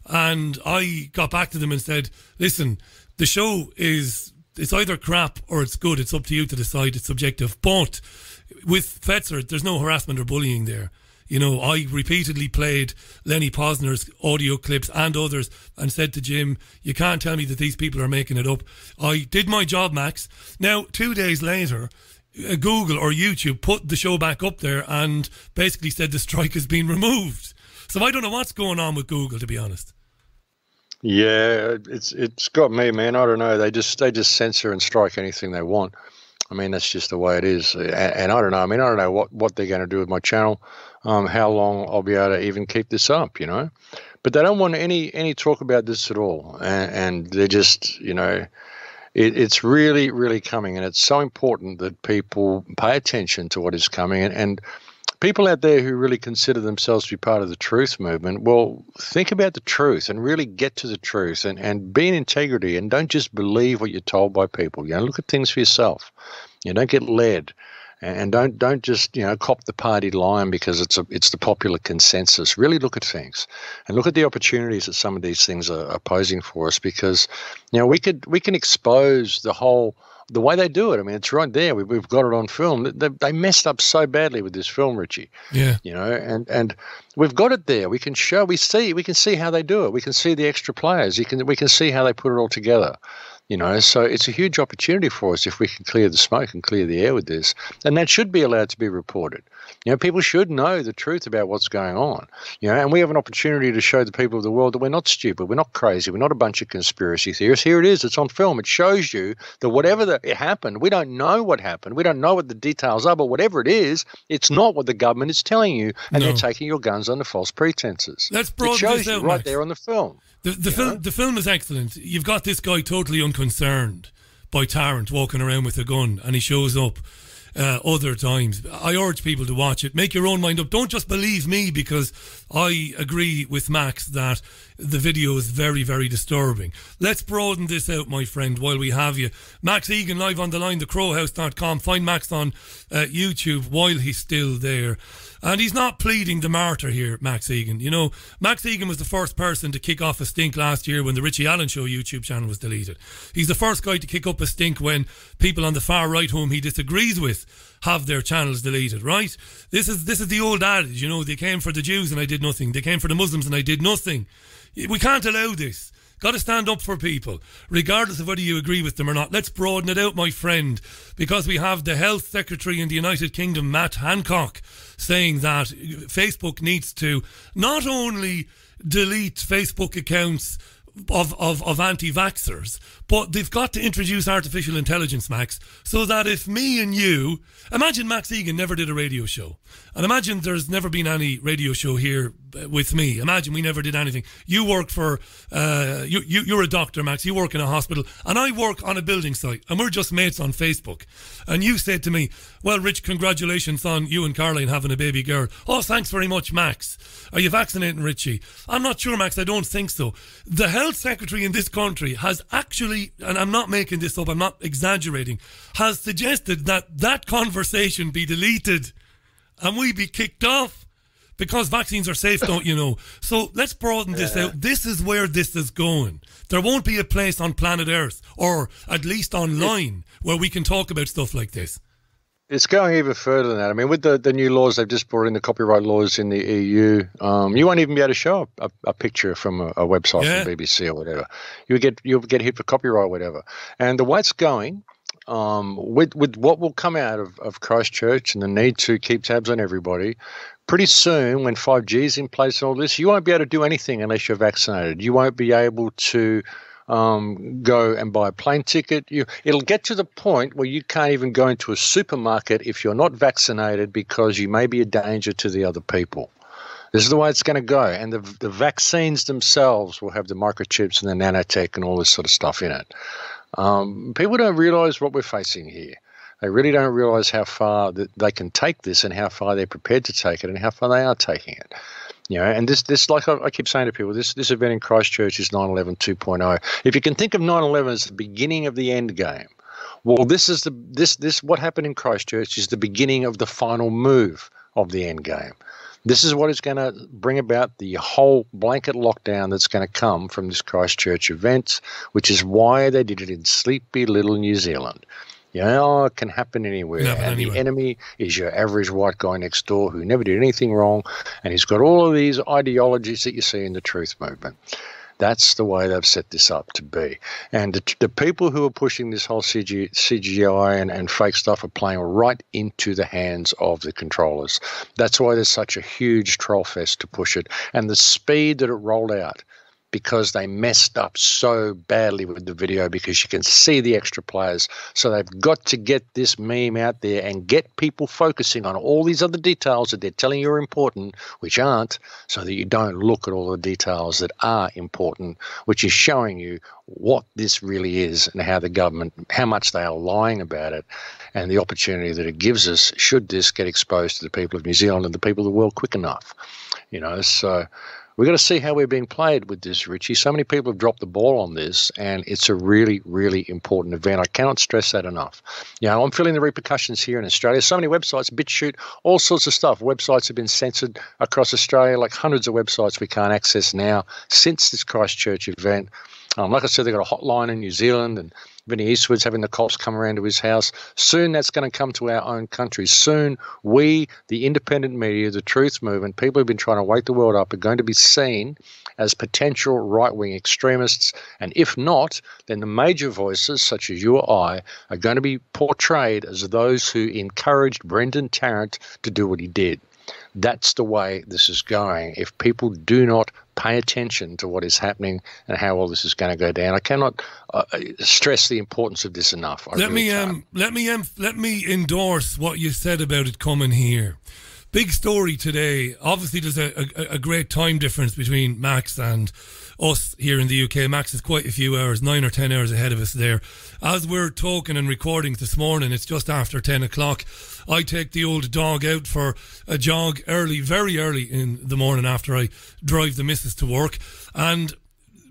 And I got back to them and said, listen, the show it's either crap or it's good. It's up to you to decide. It's subjective. But with Fetzer, there's no harassment or bullying there. You know, I repeatedly played Lenny Posner's audio clips and others and said to Jim, you can't tell me that these people are making it up. I did my job, Max. Now, 2 days later, Google or YouTube put the show back up there and basically said the strike has been removed. So I don't know what's going on with Google, to be honest. Yeah, it's got me, man. I don't know. They just censor and strike anything they want. I mean, that's just the way it is. And I don't know. I mean, I don't know what they're going to do with my channel, how long I'll be able to even keep this up, you know. But they don't want any talk about this at all. And they're just, you know, it's really, really coming. And it's so important that people pay attention to what is coming. And people out there who really consider themselves to be part of the truth movement, well, think about the truth and really get to the truth and be in integrity and don't just believe what you're told by people. You know, look at things for yourself. You know, don't get led and don't just, you know, cop the party line because it's the popular consensus. Really look at things and look at the opportunities that some of these things are posing for us because, you know, we can expose the way they do it. I mean, it's right there. We've got it on film. They messed up so badly with this film, Richie. Yeah. You know, and we've got it there. We can see how they do it. We can see the extra players. We can see how they put it all together. You know, so it's a huge opportunity for us if we can clear the smoke and clear the air with this. And that should be allowed to be reported. You know, people should know the truth about what's going on. You know, and we have an opportunity to show the people of the world that we're not stupid, we're not crazy, we're not a bunch of conspiracy theorists. Here it is, it's on film. It shows you that whatever it happened, we don't know what happened, we don't know what the details are, but whatever it is, it's not what the government is telling you, and they're taking your guns under false pretenses. Let's broaden it shows this out, you right Max. there on the film. The film is excellent. You've got this guy totally unconcerned by Tarrant walking around with a gun, and he shows up other times. I urge people to watch it. Make your own mind up. Don't just believe me, because I agree with Max that the video is very, very disturbing. Let's broaden this out, my friend, while we have you. Max Egan live on the line, thecrowhouse.com. Find Max on YouTube while he's still there. And he's not pleading the martyr here, Max Egan. You know, Max Egan was the first person to kick off a stink last year when the Richie Allen Show YouTube channel was deleted. He's the first guy to kick up a stink when people on the far right whom he disagrees with have their channels deleted, right? This is the old adage, you know, they came for the Jews and I did nothing. They came for the Muslims and I did nothing. We can't allow this. Got to stand up for people, regardless of whether you agree with them or not. Let's broaden it out, my friend, because we have the Health Secretary in the United Kingdom, Matt Hancock, saying that Facebook needs to not only delete Facebook accounts of anti-vaxxers, but they've got to introduce artificial intelligence, Max, so that if me and you, imagine Max Igan never did a radio show, and imagine there's never been any radio show here with me. Imagine we never did anything. You work for, you're a doctor, Max, you work in a hospital, and I work on a building site, and we're just mates on Facebook. And you said to me, well, Rich, congratulations on you and Caroline having a baby girl. Oh, thanks very much, Max. Are you vaccinating Richie? I'm not sure, Max, I don't think so. The health secretary in this country has actually, and I'm not making this up, I'm not exaggerating, has suggested that that conversation be deleted and we be kicked off. Because vaccines are safe, don't you know? So let's broaden this out. This is where this is going. There won't be a place on planet Earth, or at least online, where we can talk about stuff like this. It's going even further than that. I mean, with the new laws they've just brought in, the copyright laws in the EU, you won't even be able to show a picture from a website from BBC or whatever. You'll get hit for copyright or whatever. And the way it's going, with what will come out of Christchurch and the need to keep tabs on everybody, pretty soon, when 5G is in place and all this, you won't be able to do anything unless you're vaccinated. You won't be able to go and buy a plane ticket. It'll get to the point where you can't even go into a supermarket if you're not vaccinated because you may be a danger to the other people. This is the way it's going to go. And the vaccines themselves will have the microchips and the nanotech and all this sort of stuff in it. People don't realise what we're facing here. They really don't realise how far that they can take this and how far they're prepared to take it and how far they are taking it. You know, and this like I keep saying to people, this event in Christchurch is 9/11 2.0. If you can think of 9/11 as the beginning of the end game, well, this is this what happened in Christchurch is the beginning of the final move of the end game. This is what is going to bring about the whole blanket lockdown that's going to come from this Christchurch event, which is why they did it in sleepy little New Zealand. You know, it can happen anywhere. The enemy is your average white guy next door who never did anything wrong, and he's got all of these ideologies that you see in the truth movement. That's the way they've set this up to be. And the people who are pushing this whole CGI and fake stuff are playing right into the hands of the controllers. That's why there's such a huge troll fest to push it. And the speed that it rolled out, because they messed up so badly with the video, because you can see the extra players. So they've got to get this meme out there and get people focusing on all these other details that they're telling you are important, which aren't, so that you don't look at all the details that are important, which is showing you what this really is and how the government, how much they are lying about it, and the opportunity that it gives us should this get exposed to the people of New Zealand and the people of the world quick enough. You know, so we've got to see how we're being played with this, Richie. So many people have dropped the ball on this, and it's a really, really important event. I cannot stress that enough. You know, I'm feeling the repercussions here in Australia. So many websites, BitChute, all sorts of stuff. Websites have been censored across Australia, like hundreds of websites we can't access now since this Christchurch event. Like I said, they've got a hotline in New Zealand, and Vinnie Eastwood's having the cops come around to his house. Soon that's going to come to our own country. Soon we, the independent media, the truth movement, people who've been trying to wake the world up, are going to be seen as potential right-wing extremists. And if not, then the major voices, such as you or I, are going to be portrayed as those who encouraged Brendan Tarrant to do what he did. That's the way this is going. If people do not pay attention to what is happening and how all this is going to go down, I cannot stress the importance of this enough. Let me endorse what you said about it coming here. Big story today. Obviously, there's a great time difference between Max and us here in the UK. Max is quite a few hours, 9 or 10 hours ahead of us there. As we're talking and recording this morning, it's just after 10 o'clock. I take the old dog out for a jog early, very early in the morning after I drive the missus to work. And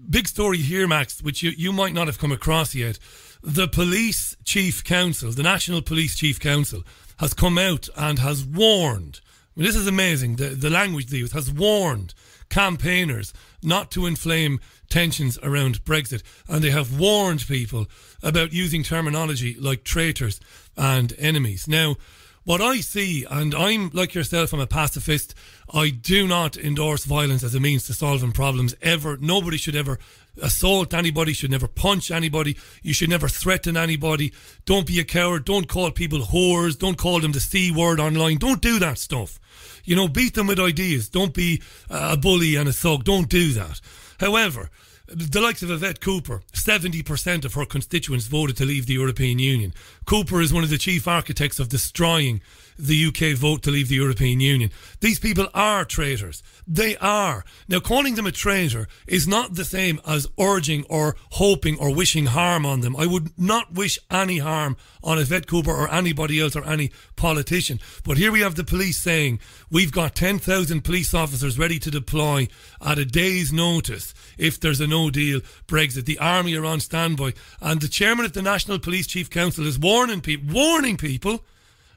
big story here, Max, which you might not have come across yet. The Police Chief Council, the National Police Chief Council, has come out and has warned, I mean, this is amazing, the language they use, has warned campaigners not to inflame tensions around Brexit. And they have warned people about using terminology like traitors and enemies. Now, what I see, and I'm like yourself, I'm a pacifist. I do not endorse violence as a means to solving problems ever. Nobody should ever assault anybody, should never punch anybody, you should never threaten anybody, don't be a coward, don't call people whores, don't call them the C word online, don't do that stuff. You know, beat them with ideas, don't be a bully and a thug, don't do that. However, the likes of Yvette Cooper, 70% of her constituents voted to leave the European Union. Cooper is one of the chief architects of destroying the UK vote to leave the European Union. These people are traitors. They are. Now, calling them a traitor is not the same as urging or hoping or wishing harm on them. I would not wish any harm on Yvette Cooper or anybody else or any politician. But here we have the police saying we've got 10,000 police officers ready to deploy at a day's notice if there's a no-deal Brexit. The army are on standby. And the chairman of the National Police Chief Council is warning people,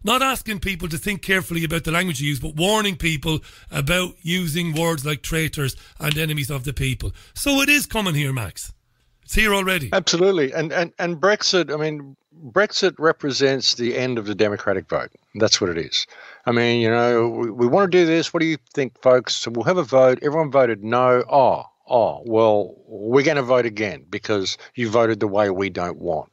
not asking people to think carefully about the language you use, but warning people about using words like traitors and enemies of the people. So it is coming here, Max. It's here already. Absolutely. And Brexit, I mean, Brexit represents the end of the democratic vote. That's what it is. I mean, you know, we want to do this. What do you think, folks? So we'll have a vote. Everyone voted no. Oh, well, we're going to vote again because you voted the way we don't want.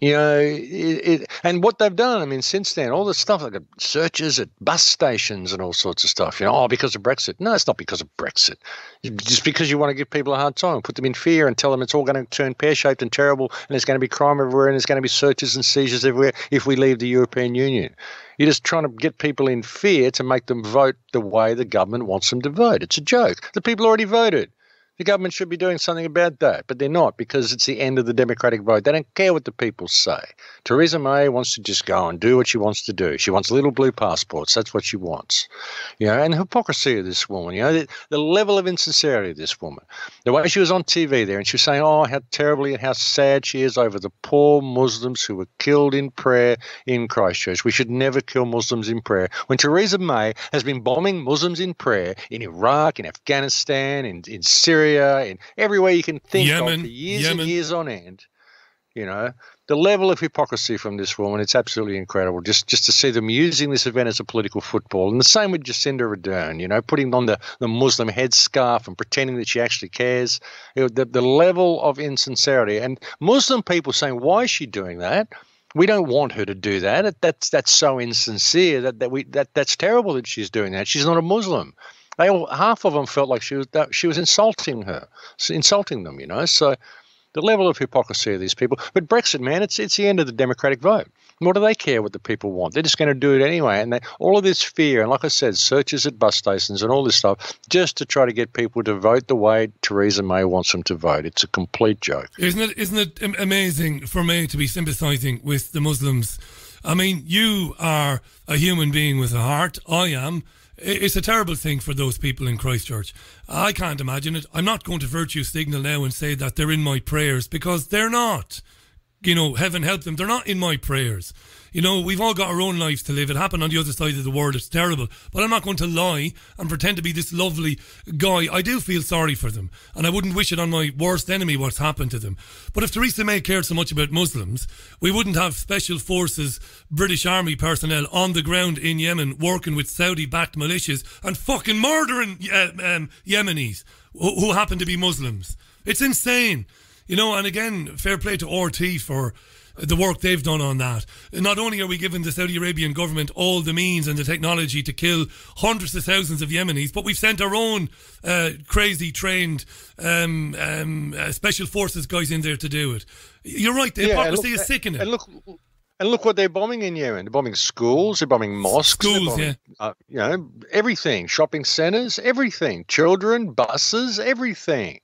You know, and what they've done, I mean, since then, all the stuff like searches at bus stations and all sorts of stuff, you know, because of Brexit. No, it's not because of Brexit. Just because you want to give people a hard time, put them in fear and tell them it's all going to turn pear-shaped and terrible and there's going to be crime everywhere and there's going to be searches and seizures everywhere if we leave the European Union. You're just trying to get people in fear to make them vote the way the government wants them to vote. It's a joke. The people already voted. The government should be doing something about that, but they're not because it's the end of the democratic vote. They don't care what the people say. Theresa May wants to just go and do what she wants to do. She wants little blue passports. That's what she wants. You know, and the hypocrisy of this woman, you know, the level of insincerity of this woman. The way she was on TV there and she was saying, oh, how terribly and how sad she is over the poor Muslims who were killed in prayer in Christchurch. We should never kill Muslims in prayer. When Theresa May has been bombing Muslims in prayer in Iraq, in Afghanistan, in Syria, in everywhere you can think of for years and years on end, you know, the level of hypocrisy from this woman, it's absolutely incredible. Just to see them using this event as a political football. And the same with Jacinda Ardern, you know, putting on the Muslim headscarf and pretending that she actually cares. You know, the level of insincerity. And Muslim people saying, why is she doing that? We don't want her to do that. That's so insincere that's terrible that she's doing that. She's not a Muslim. Half of them felt like she was insulting them, you know. So the level of hypocrisy of these people. But Brexit, man, it's the end of the democratic vote. What do they care what the people want? They're just going to do it anyway. And all of this fear, and like I said, searches at bus stations and all this stuff, just to try to get people to vote the way Theresa May wants them to vote. It's a complete joke. Isn't it amazing for me to be sympathising with the Muslims? I mean, you are a human being with a heart. I am. It's a terrible thing for those people in Christchurch. I can't imagine it. I'm not going to virtue signal now and say that they're in my prayers because they're not. You know, heaven help them. They're not in my prayers. You know, we've all got our own lives to live. It happened on the other side of the world. It's terrible. But I'm not going to lie and pretend to be this lovely guy. I do feel sorry for them. And I wouldn't wish it on my worst enemy what's happened to them. But if Theresa May cared so much about Muslims, we wouldn't have Special Forces, British Army personnel on the ground in Yemen working with Saudi-backed militias and fucking murdering Yemenis who happen to be Muslims. It's insane. You know, and again, fair play to RT for the work they've done on that. Not only are we giving the Saudi Arabian government all the means and the technology to kill hundreds of thousands of Yemenis, but we've sent our own crazy trained special forces guys in there to do it. You're right, the hypocrisy is sickening. And look what they're bombing in Yemen. They're bombing schools, they're bombing mosques, bombing, you know, everything, shopping centres, everything, children, buses, everything.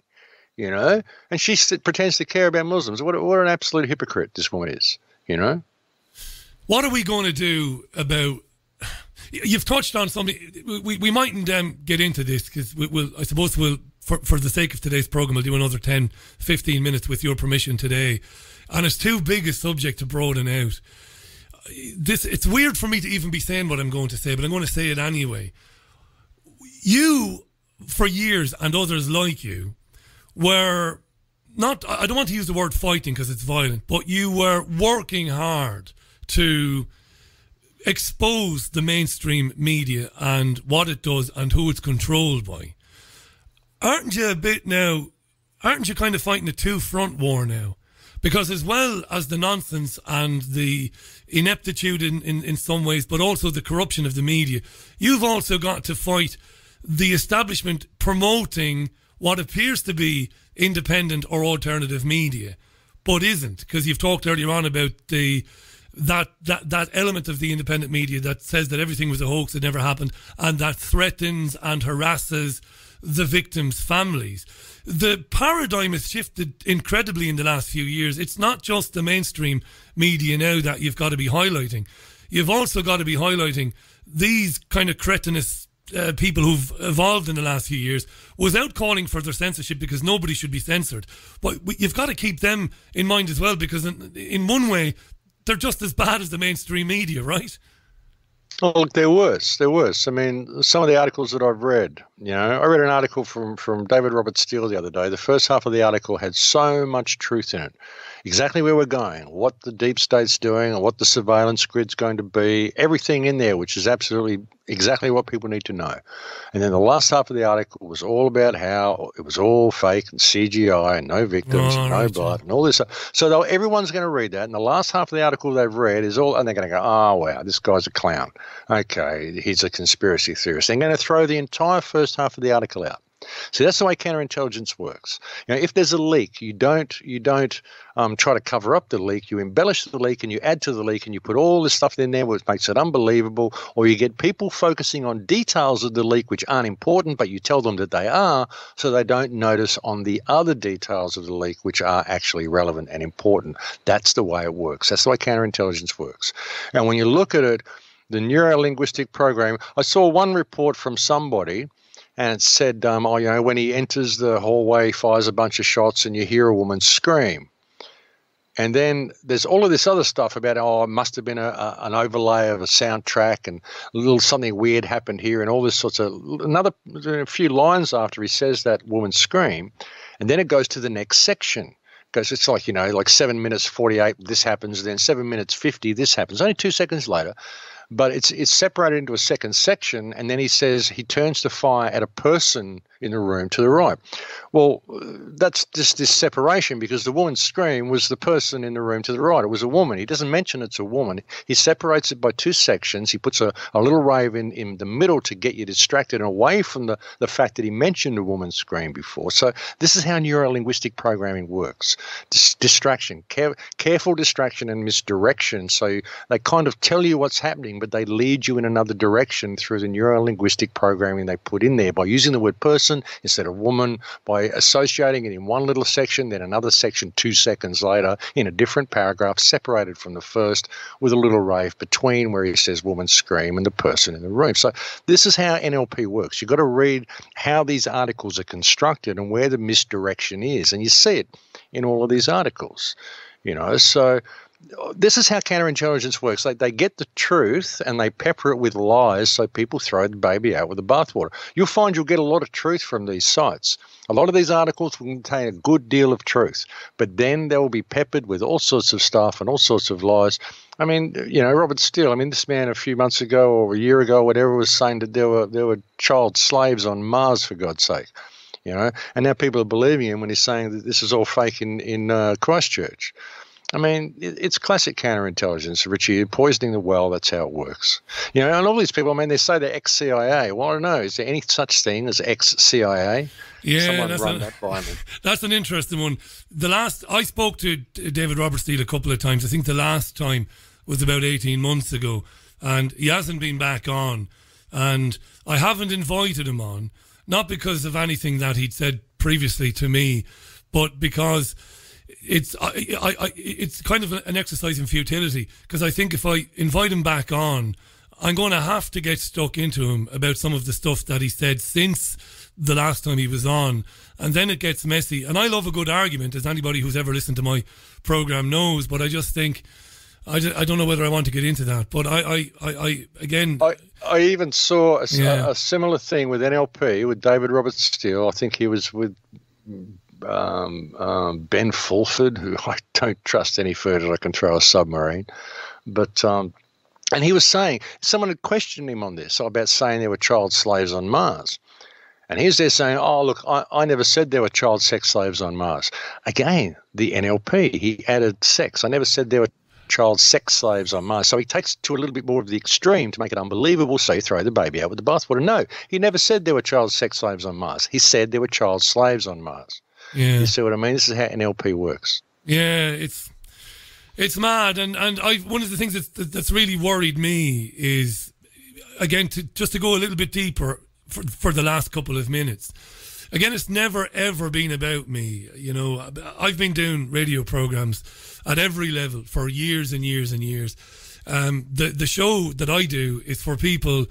You know, and she pretends to care about Muslims. What an absolute hypocrite this woman is, you know. What are we going to do about... You've touched on something. We mightn't get into this because I suppose we'll, for the sake of today's programme, we'll do another 10, 15 minutes with your permission today. And it's too big a subject to broaden out. It's weird for me to even be saying what I'm going to say, but I'm going to say it anyway. You, for years, and others like you, were not, I don't want to use the word fighting because it's violent, but you were working hard to expose the mainstream media and what it does and who it's controlled by. Aren't you a bit now aren't you kind of fighting a two-front war now? Because as well as the nonsense and the ineptitude in some ways, but also the corruption of the media, you've also got to fight the establishment promoting what appears to be independent or alternative media, but isn't. Because you've talked earlier on about that element of the independent media that says that everything was a hoax, it never happened, and that threatens and harasses the victims' families. The paradigm has shifted incredibly in the last few years. It's not just the mainstream media now that you've got to be highlighting. You've also got to be highlighting these kind of cretinous people who've evolved in the last few years without calling for their censorship, because nobody should be censored. But you've got to keep them in mind as well, because in one way, they're just as bad as the mainstream media, right? Oh, look, they're worse. They're worse. I mean, some of the articles that I've read, I read an article from David Robert Steele the other day. The first half of the article had so much truth in it. Exactly where we're going, what the deep state's doing, and what the surveillance grid's going to be, everything in there, which is absolutely exactly what people need to know. And then the last half of the article was all about how it was all fake and CGI and no victims and no blood and all this. So everyone's going to read that. And the last half of the article they've read is all, and they're going to go, oh, wow, this guy's a clown. Okay, he's a conspiracy theorist. They're going to throw the entire first half of the article out. See, that's the way counterintelligence works. If there's a leak, you don't try to cover up the leak. You embellish the leak and you add to the leak and you put all this stuff in there which makes it unbelievable, or you get people focusing on details of the leak which aren't important, but you tell them that they are, so they don't notice on the other details of the leak which are actually relevant and important. That's the way it works. That's the way counterintelligence works. And when you look at it, the neuro-linguistic program, I saw one report from somebody, and it said, when he enters the hallway, fires a bunch of shots, and you hear a woman scream. And then there's all of this other stuff about, it must have been an overlay of a soundtrack, and a little something weird happened here, and all this sorts of a few lines after he says that woman scream, and then it goes to the next section. Because it's like, like 7 minutes 48, this happens, then 7 minutes 50, this happens. Only 2 seconds later. But it's separated into a second section, and then he says he turns to fire at a person in the room to the right. Well, that's just this separation, because the woman's scream was the person in the room to the right. It was a woman. He doesn't mention it's a woman. He separates it by 2 sections. He puts a little rave in the middle to get you distracted and away from the fact that he mentioned a woman's scream before. So this is how neuro-linguistic programming works. Distraction, careful distraction and misdirection. So they kind of tell you what's happening, but they lead you in another direction through the neuro-linguistic programming they put in there by using the word person instead of woman, by associating it in one little section, then another section 2 seconds later in a different paragraph, separated from the first with a little rave between where he says woman scream and the person in the room. So this is how NLP works. You've got to read how these articles are constructed and where the misdirection is, and you see it in all of these articles. So this is how counterintelligence works. They get the truth and they pepper it with lies, so people throw the baby out with the bathwater. You'll find you'll get a lot of truth from these sites. A lot of these articles will contain a good deal of truth, but then they will be peppered with all sorts of stuff and all sorts of lies. I mean, Robert Steele, this man a few months ago or a year ago, whatever, was saying that there were child slaves on Mars, for God's sake. And now people are believing him when he's saying that this is all fake in Christchurch. It's classic counterintelligence, Richie. Poisoning the well, that's how it works. And all these people, they say they're ex-CIA. Well, I don't know. Is there any such thing as ex-CIA? Yeah, Someone run that by me. That's an interesting one. I spoke to David Robert Steele a couple of times. I think the last time was about 18 months ago, and he hasn't been back on. And I haven't invited him on, not because of anything that he'd said previously to me, but because it's kind of an exercise in futility, because I think if I invite him back on, I'm going to have to get stuck into him about some of the stuff that he said since the last time he was on, and then it gets messy. And I love a good argument, as anybody who's ever listened to my program knows, but I just think I don't know whether I want to get into that. But I even saw a similar thing with NLP with David Robert Steele. I think he was with Ben Fulford, who I don't trust any further. I can throw a submarine, but and he was saying, someone had questioned him on this about saying there were child slaves on Mars, And he's there saying, oh, look, I never said there were child sex slaves on Mars. Again, the NLP, he added sex. I never said there were child sex slaves on Mars. So he takes it to a little bit more of the extreme to make it unbelievable, so you throw the baby out with the bathwater. No, he never said there were child sex slaves on Mars. He said there were child slaves on Mars. Yeah. You see what I mean? This is how NLP works. Yeah, it's mad. And one of the things that's really worried me is, again, just to go a little bit deeper for the last couple of minutes. Again, it's never, ever been about me. You know, I've been doing radio programs at every level for years and years and years. The show that I do is for people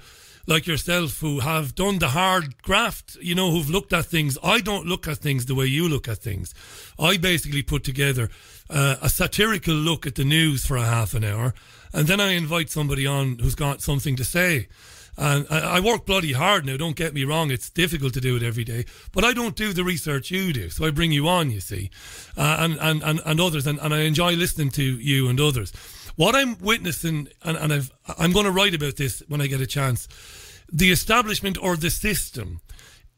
like yourself who have done the hard graft, you know, who've looked at things. I don't look at things the way you look at things. I basically put together a satirical look at the news for a half an hour, and then I invite somebody on who's got something to say. And I work bloody hard now, don't get me wrong, it's difficult to do it every day, but I don't do the research you do, so I bring you on, you see, and others, and I enjoy listening to you and others. What I'm witnessing, and I'm going to write about this when I get a chance, the establishment or the system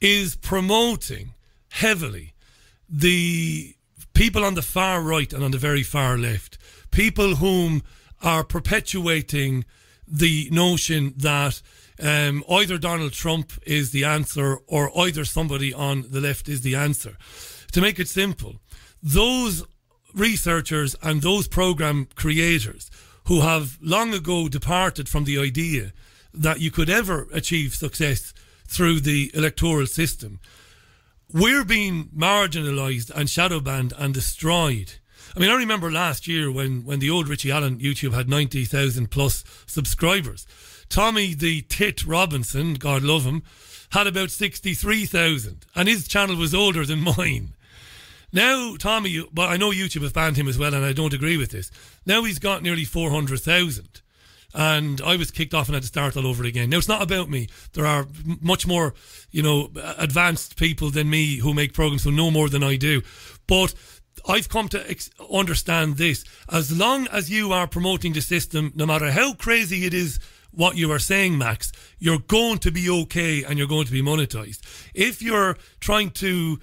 is promoting heavily the people on the far right and on the very far left, people whom are perpetuating the notion that either Donald Trump is the answer or either somebody on the left is the answer. To make it simple, those researchers and those program creators who have long ago departed from the idea that you could ever achieve success through the electoral system, we're being marginalised and shadow banned and destroyed. I mean, I remember last year when the old Richie Allen YouTube had 90,000 plus subscribers. Tommy the Tit Robinson, God love him, had about 63,000, and his channel was older than mine. Now, Tommy, but I know YouTube have banned him as well, and I don't agree with this. Now he's got nearly 400,000, and I was kicked off and had to start all over again. Now, it's not about me. There are much more, you know, advanced people than me who make programs who know more than I do. But I've come to understand this. As long as you are promoting the system, no matter how crazy it is what you are saying, Max, you're going to be okay and you're going to be monetized. If you're trying to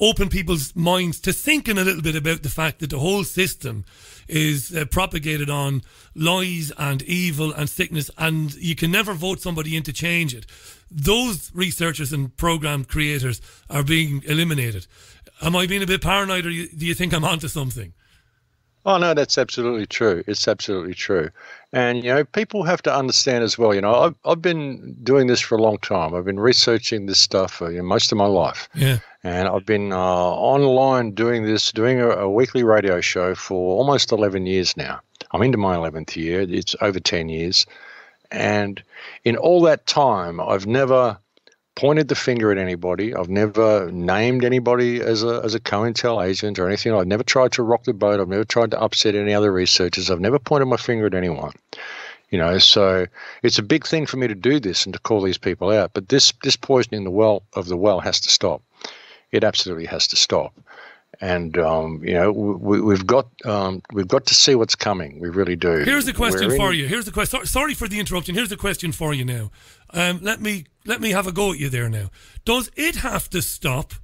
open people's minds to thinking a little bit about the fact that the whole system is propagated on lies and evil and sickness, and you can never vote somebody in to change it, those researchers and program creators are being eliminated. Am I being a bit paranoid, or do you think I'm onto something? Oh, no, that's absolutely true. It's absolutely true. And, you know, people have to understand as well, you know, I've been doing this for a long time. I've been researching this stuff for most of my life. Yeah. And I've been online doing a weekly radio show for almost 11 years now. I'm into my 11th year. It's over 10 years. And in all that time, I've never pointed the finger at anybody. I've never named anybody as a COINTEL agent or anything. I've never tried to rock the boat. I've never tried to upset any other researchers. I've never pointed my finger at anyone. You know, so it's a big thing for me to do this and to call these people out. But this poisoning the well has to stop. It absolutely has to stop. And you know, we've got to see what's coming. We really do. Here's the question for you. Here's the question. Sorry for the interruption. Here's the question for you now. Let me have a go at you there now. Does it have to stop,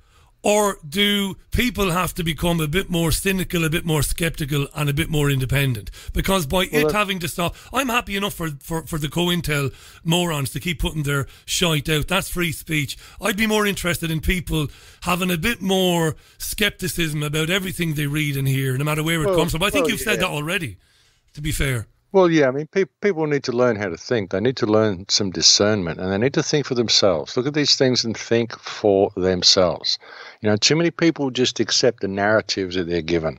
or do people have to become a bit more cynical, a bit more skeptical, and a bit more independent? Because by having to stop, I'm happy enough for the COINTEL morons to keep putting their shite out. That's free speech. I'd be more interested in people having a bit more skepticism about everything they read and hear, no matter where it comes from. I think you've said that already, to be fair. Well, yeah, I mean, people need to learn how to think. They need to learn some discernment, and they need to think for themselves. Look at these things and think for themselves. You know, too many people just accept the narratives that they're given.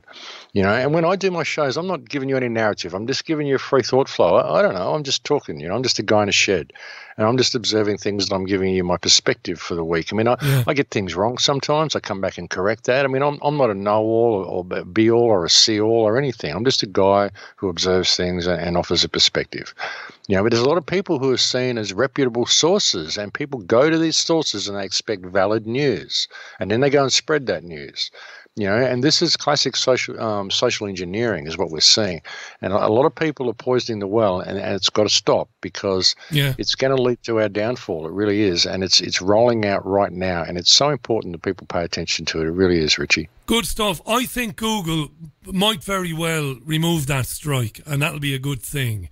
You know, and when I do my shows, I'm not giving you any narrative. I'm just giving you a free thought flow. I don't know. I'm just talking. You know, I'm just a guy in a shed, and I'm just observing things, and I'm giving you my perspective for the week. I mean, I get things wrong sometimes. I come back and correct that. I mean, I'm not a know-all or be-all or a see-all or anything. I'm just a guy who observes things and offers a perspective. You know, but there's a lot of people who are seen as reputable sources, and people go to these sources and they expect valid news, and then they go and spread that news. And this is classic social engineering is what we're seeing. And a lot of people are poisoning the well, and it's got to stop because it's going to lead to our downfall. It really is. And it's rolling out right now. And it's so important that people pay attention to it. It really is, Richie. Good stuff. I think Google might very well remove that strike, and that'll be a good thing.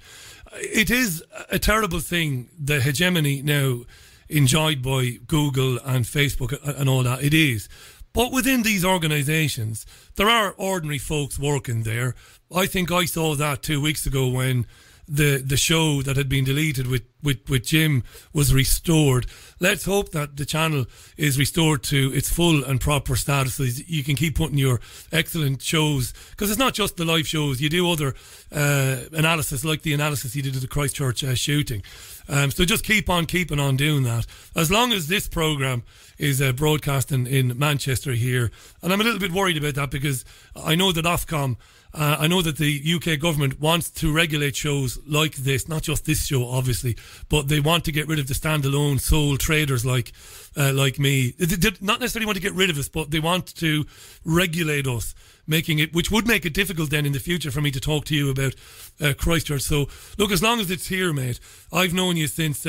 It is a terrible thing, the hegemony now enjoyed by Google and Facebook and all that. It is. But within these organisations, there are ordinary folks working there. I think I saw that 2 weeks ago when the show that had been deleted with Jim was restored. Let's hope that the channel is restored to its full and proper status so you can keep putting your excellent shows, because it's not just the live shows. You do other analysis, like the analysis you did of the Christchurch shooting. So just keep on keeping on doing that. As long as this programme is broadcasting in Manchester here, and I'm a little bit worried about that because I know that Ofcom, I know that the UK government wants to regulate shows like this, not just this show obviously, but they want to get rid of the standalone sole traders like me. They not necessarily want to get rid of us, but they want to regulate us, making it, which would make it difficult then in the future for me to talk to you about Christchurch. So look, as long as it's here, mate, I've known you since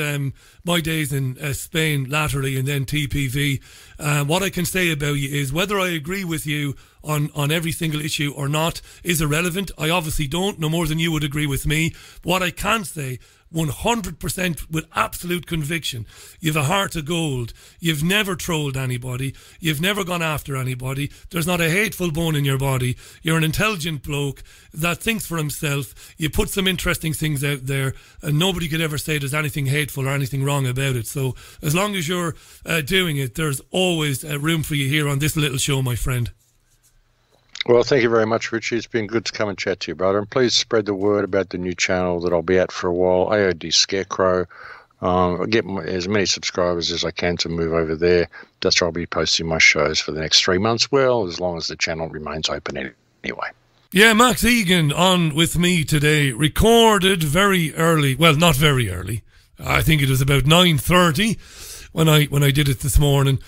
my days in Spain laterally and then TPV. What I can say about you is whether I agree with you on every single issue or not is irrelevant. I obviously don't, no more than you would agree with me. What I can say 100% with absolute conviction, you've a heart of gold. You've never trolled anybody. You've never gone after anybody. There's not a hateful bone in your body. You're an intelligent bloke that thinks for himself. You put some interesting things out there and nobody could ever say there's anything hateful or anything wrong about it. So as long as you're doing it, there's always room for you here on this little show, my friend. Well, thank you very much, Richie. It's been good to come and chat to you, brother. And please spread the word about the new channel that I'll be at for a while, AOD Scarecrow. I'll get as many subscribers as I can to move over there. That's where I'll be posting my shows for the next 3 months, well, as long as the channel remains open anyway. Yeah, Max Egan on with me today, recorded very early. Well, not very early. I think it was about 9:30 when I did it this morning.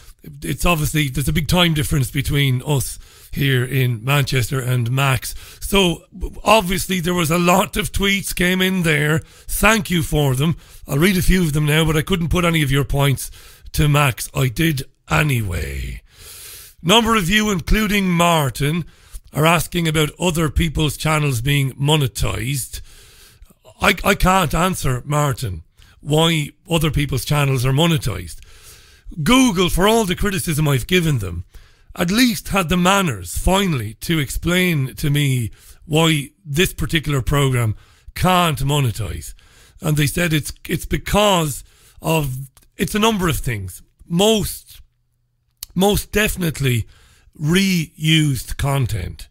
It's obviously, there's a big time difference between us here in Manchester and Max. So obviously there was a lot of tweets came in there. Thank you for them. I'll read a few of them now, but I couldn't put any of your points to Max. I did anyway. Number of you, including Martin, are asking about other people's channels being monetized. I can't answer, Martin, why other people's channels are monetized. Google, for all the criticism I've given them, at least had the manners, finally, to explain to me why this particular program can't monetize. And they said it's because of, it's a number of things. Most definitely reused content.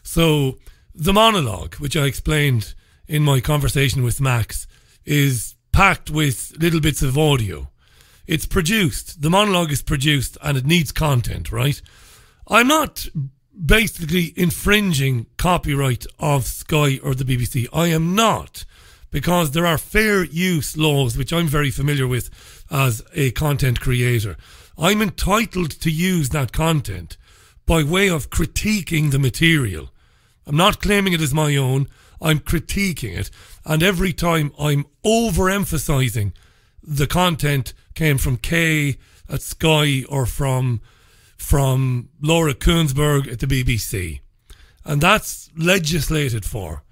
So the monologue, which I explained in my conversation with Max, is packed with little bits of audio. It's produced. The monologue is produced and it needs content, right? I'm not basically infringing copyright of Sky or the BBC. I am not, because there are fair use laws, which I'm very familiar with as a content creator. I'm entitled to use that content by way of critiquing the material. I'm not claiming it as my own. I'm critiquing it. And every time I'm overemphasizing the content came from Kay at Sky or from Laura Koonsberg at the BBC. And that's legislated for.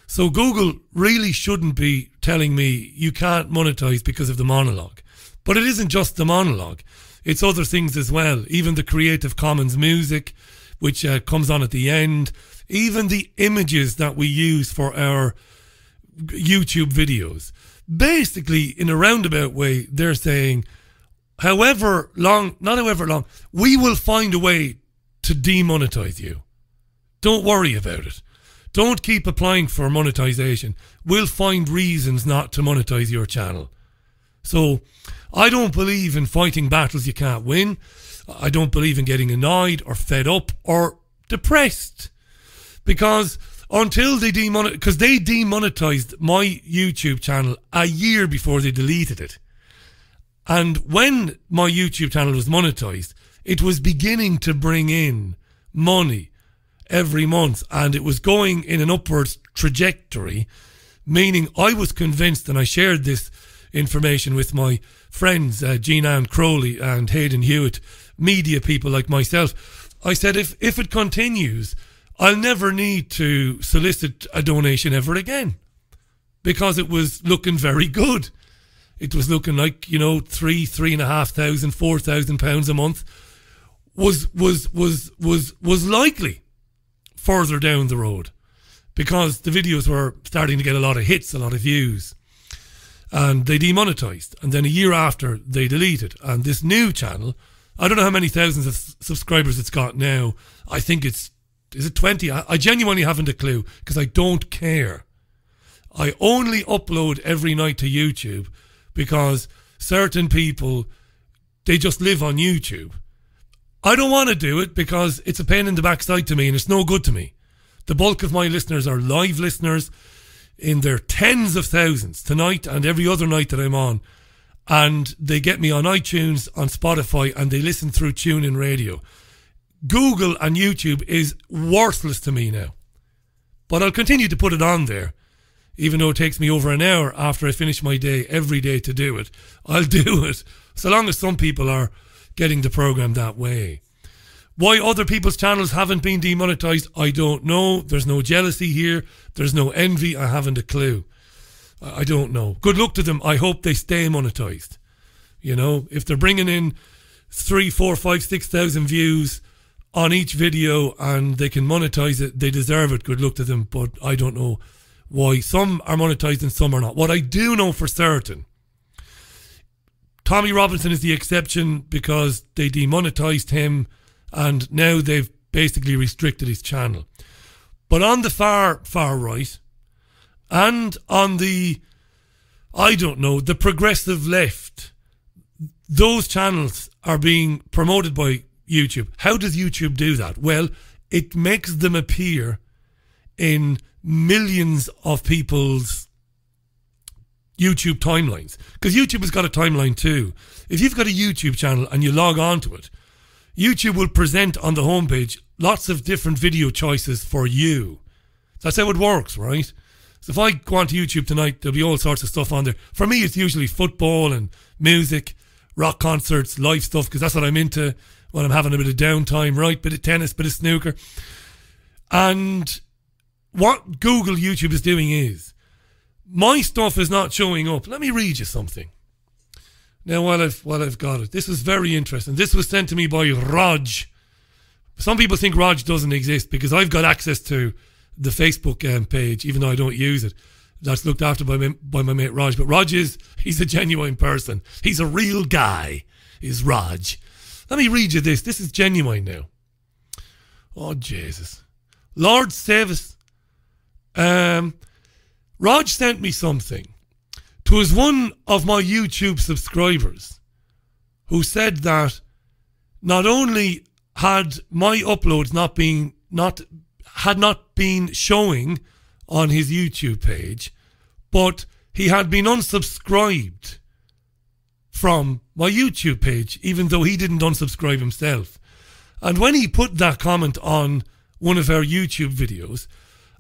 So Google really shouldn't be telling me you can't monetize because of the monologue. But it isn't just the monologue. It's other things as well. Even the Creative Commons music, which comes on at the end. Even the images that we use for our YouTube videos. Basically, in a roundabout way, they're saying, however long, not however long, we will find a way to demonetize you. Don't worry about it. Don't keep applying for monetization. We'll find reasons not to monetize your channel. So, I don't believe in fighting battles you can't win. I don't believe in getting annoyed or fed up or depressed. Because until they because they demonetized my YouTube channel a year before they deleted it. And when my YouTube channel was monetized, it was beginning to bring in money every month, and it was going in an upwards trajectory, meaning I was convinced, and I shared this information with my friends, Jean-Anne Crowley and Hayden Hewitt, media people like myself. I said, if it continues, I'll never need to solicit a donation ever again, because it was looking very good. It was looking like, £3,500, £4,000 a month was likely further down the road, because the videos were starting to get a lot of hits, a lot of views, and they demonetized. And then a year after, they deleted. And this new channel, I don't know how many thousands of subscribers it's got now. I think is it 20? I genuinely haven't a clue, because I don't care. I only upload every night to YouTube because certain people, they just live on YouTube. I don't want to do it because it's a pain in the backside to me, and it's no good to me. The bulk of my listeners are live listeners in their tens of thousands tonight and every other night that I'm on. And they get me on iTunes, on Spotify, and they listen through TuneIn Radio. Google and YouTube is worthless to me now. But I'll continue to put it on there, even though it takes me over an hour after I finish my day every day to do it. I'll do it, so long as some people are getting the program that way. Why other people's channels haven't been demonetized, I don't know. There's no jealousy here. There's no envy. I haven't a clue. I don't know. Good luck to them. I hope they stay monetized. If they're bringing in 3, 4, 5, 6,000 views on each video and they can monetize it, they deserve it. Good luck to them. But I don't know why some are monetized and some are not. What I do know for certain, Tommy Robinson is the exception, because they demonetized him and now they've basically restricted his channel. But on the far right and on the, the progressive left, those channels are being promoted by YouTube. How does YouTube do that? Well, it makes them appear in millions of people's YouTube timelines, because YouTube has got a timeline too. If you've got a YouTube channel and you log on to it, YouTube will present on the homepage lots of different video choices for you. That's how it works, right? So if I go onto YouTube tonight, there'll be all sorts of stuff on there. For me, it's usually football and music, rock concerts, live stuff, because that's what I'm into when I'm having a bit of downtime, right? Bit of tennis, bit of snooker. And what Google YouTube is doing is, my stuff is not showing up. Let me read you something. Now, while I've got it, this is very interesting. This was sent to me by Raj. Some people think Raj doesn't exist because I've got access to the Facebook page, even though I don't use it. That's looked after by my mate Raj. But Raj he's a genuine person. He's a real guy, is Raj. Let me read you this. This is genuine now. Oh, Jesus. Lord save us. Raj sent me something. 'Twas one of my YouTube subscribers who said that not only had my uploads not been showing on his YouTube page, but he had been unsubscribed from my YouTube page, even though he didn't unsubscribe himself. And when he put that comment on one of our YouTube videos,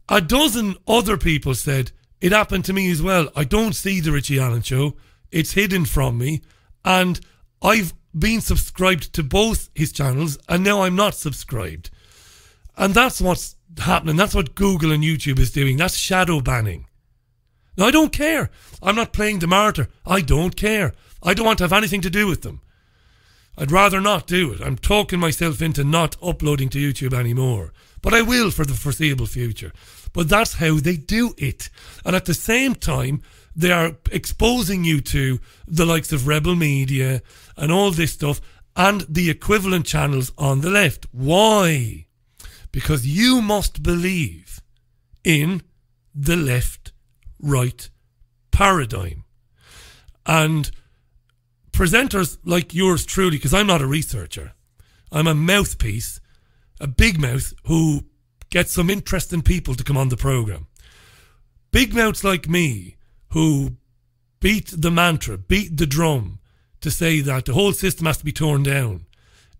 a dozen other people said, it happened to me as well. I don't see the Richie Allen Show. It's hidden from me. And I've been subscribed to both his channels, and now I'm not subscribed. And that's what's happening. That's what Google and YouTube is doing. That's shadow banning. Now, I don't care. I'm not playing the martyr. I don't care. I don't want to have anything to do with them. I'd rather not do it. I'm talking myself into not uploading to YouTube anymore. But I will for the foreseeable future. But that's how they do it. And at the same time, they are exposing you to the likes of Rebel Media and all this stuff and the equivalent channels on the left. Why? Because you must believe in the left-right paradigm. And presenters like yours truly, because I'm not a researcher, I'm a mouthpiece, a big mouth who gets some interesting people to come on the programme. Big mouths like me who beat the mantra, beat the drum to say that the whole system has to be torn down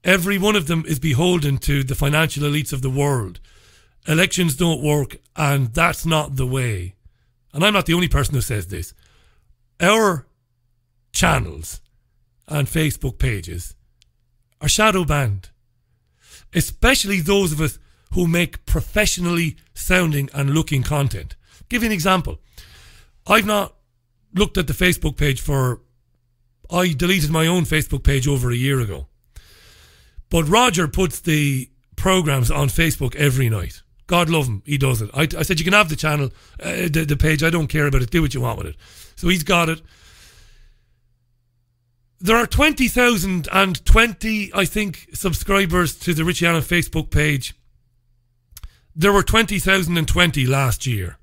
Every one of them is beholden to the financial elites of the world. Elections don't work, and that's not the way. And I'm not the only person who says this. Our channels and Facebook pages are shadow banned. Especially those of us who make professionally sounding and looking content. I'll give you an example. I've not looked at the Facebook page I deleted my own Facebook page over a year ago. But Roger puts the programs on Facebook every night. God love him, he does it. I said, you can have the channel, the page, I don't care about it, do what you want with it. So he's got it. There are 20,020, I think, subscribers to the Richie Allen Facebook page. There were 20,020 last year.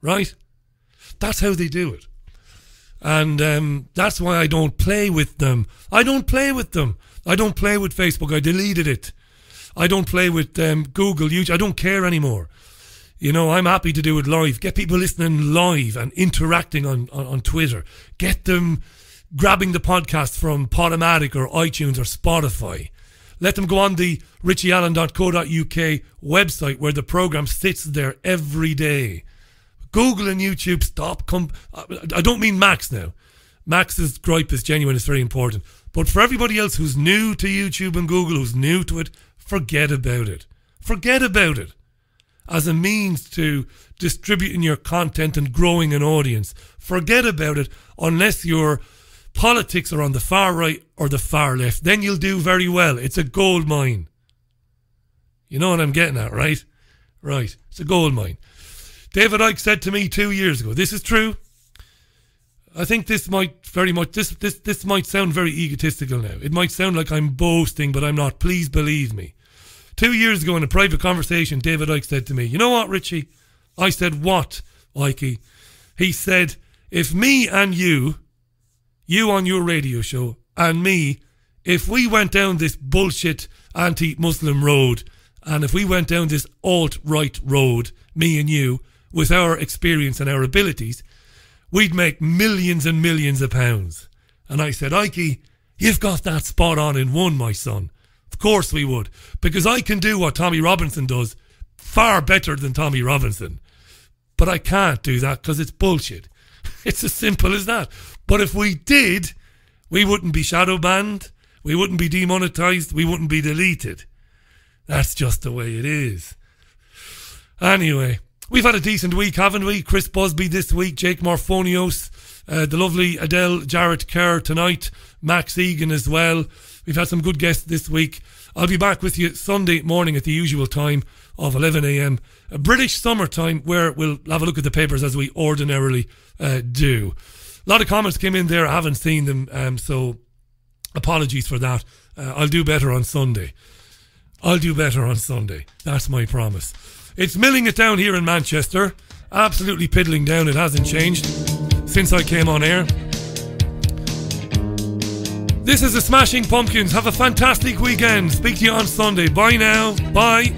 Right? That's how they do it. And that's why I don't play with them. I don't play with Facebook. I deleted it. I don't play with Google, YouTube. I don't care anymore. You know, I'm happy to do it live. Get people listening live and interacting on Twitter. Get them grabbing the podcast from Podomatic or iTunes or Spotify. Let them go on the richieallen.co.uk website where the program sits there every day. Google and YouTube, stop. I don't mean Max now. Max's gripe is genuine, it's very important. But for everybody else who's new to YouTube and Google, who's new to it, forget about it. Forget about it as a means to distributing your content and growing an audience. Forget about it unless your politics are on the far right or the far left. Then you'll do very well. It's a gold mine. You know what I'm getting at, right? Right. It's a gold mine. David Icke said to me 2 years ago, this is true. I think this might this might sound very egotistical now. It might sound like I'm boasting, but I'm not. Please believe me. 2 years ago in a private conversation, David Icke said to me, you know what, Richie? I said, what, Icke? He said, if me and you on your radio show, and me, if we went down this bullshit anti-Muslim road, and if we went down this alt-right road, me and you, with our experience and our abilities, we'd make millions and millions of pounds. And I said, Icke, you've got that spot on in one, my son. Of course we would. Because I can do what Tommy Robinson does far better than Tommy Robinson. But I can't do that because it's bullshit. It's as simple as that. But if we did, we wouldn't be shadow banned. We wouldn't be demonetized. We wouldn't be deleted. That's just the way it is. Anyway, we've had a decent week, haven't we? Chris Busby this week, Jake Morphonios, the lovely Adele, Jarrett-Kerr tonight, Max Egan as well. We've had some good guests this week. I'll be back with you Sunday morning at the usual time of 11 a.m. British summertime, where we'll have a look at the papers as we ordinarily do. A lot of comments came in there. I haven't seen them, so apologies for that. I'll do better on Sunday. That's my promise. It's milling it down here in Manchester. Absolutely piddling down. It hasn't changed since I came on air. This is the Smashing Pumpkins. Have a fantastic weekend. Speak to you on Sunday. Bye now. Bye.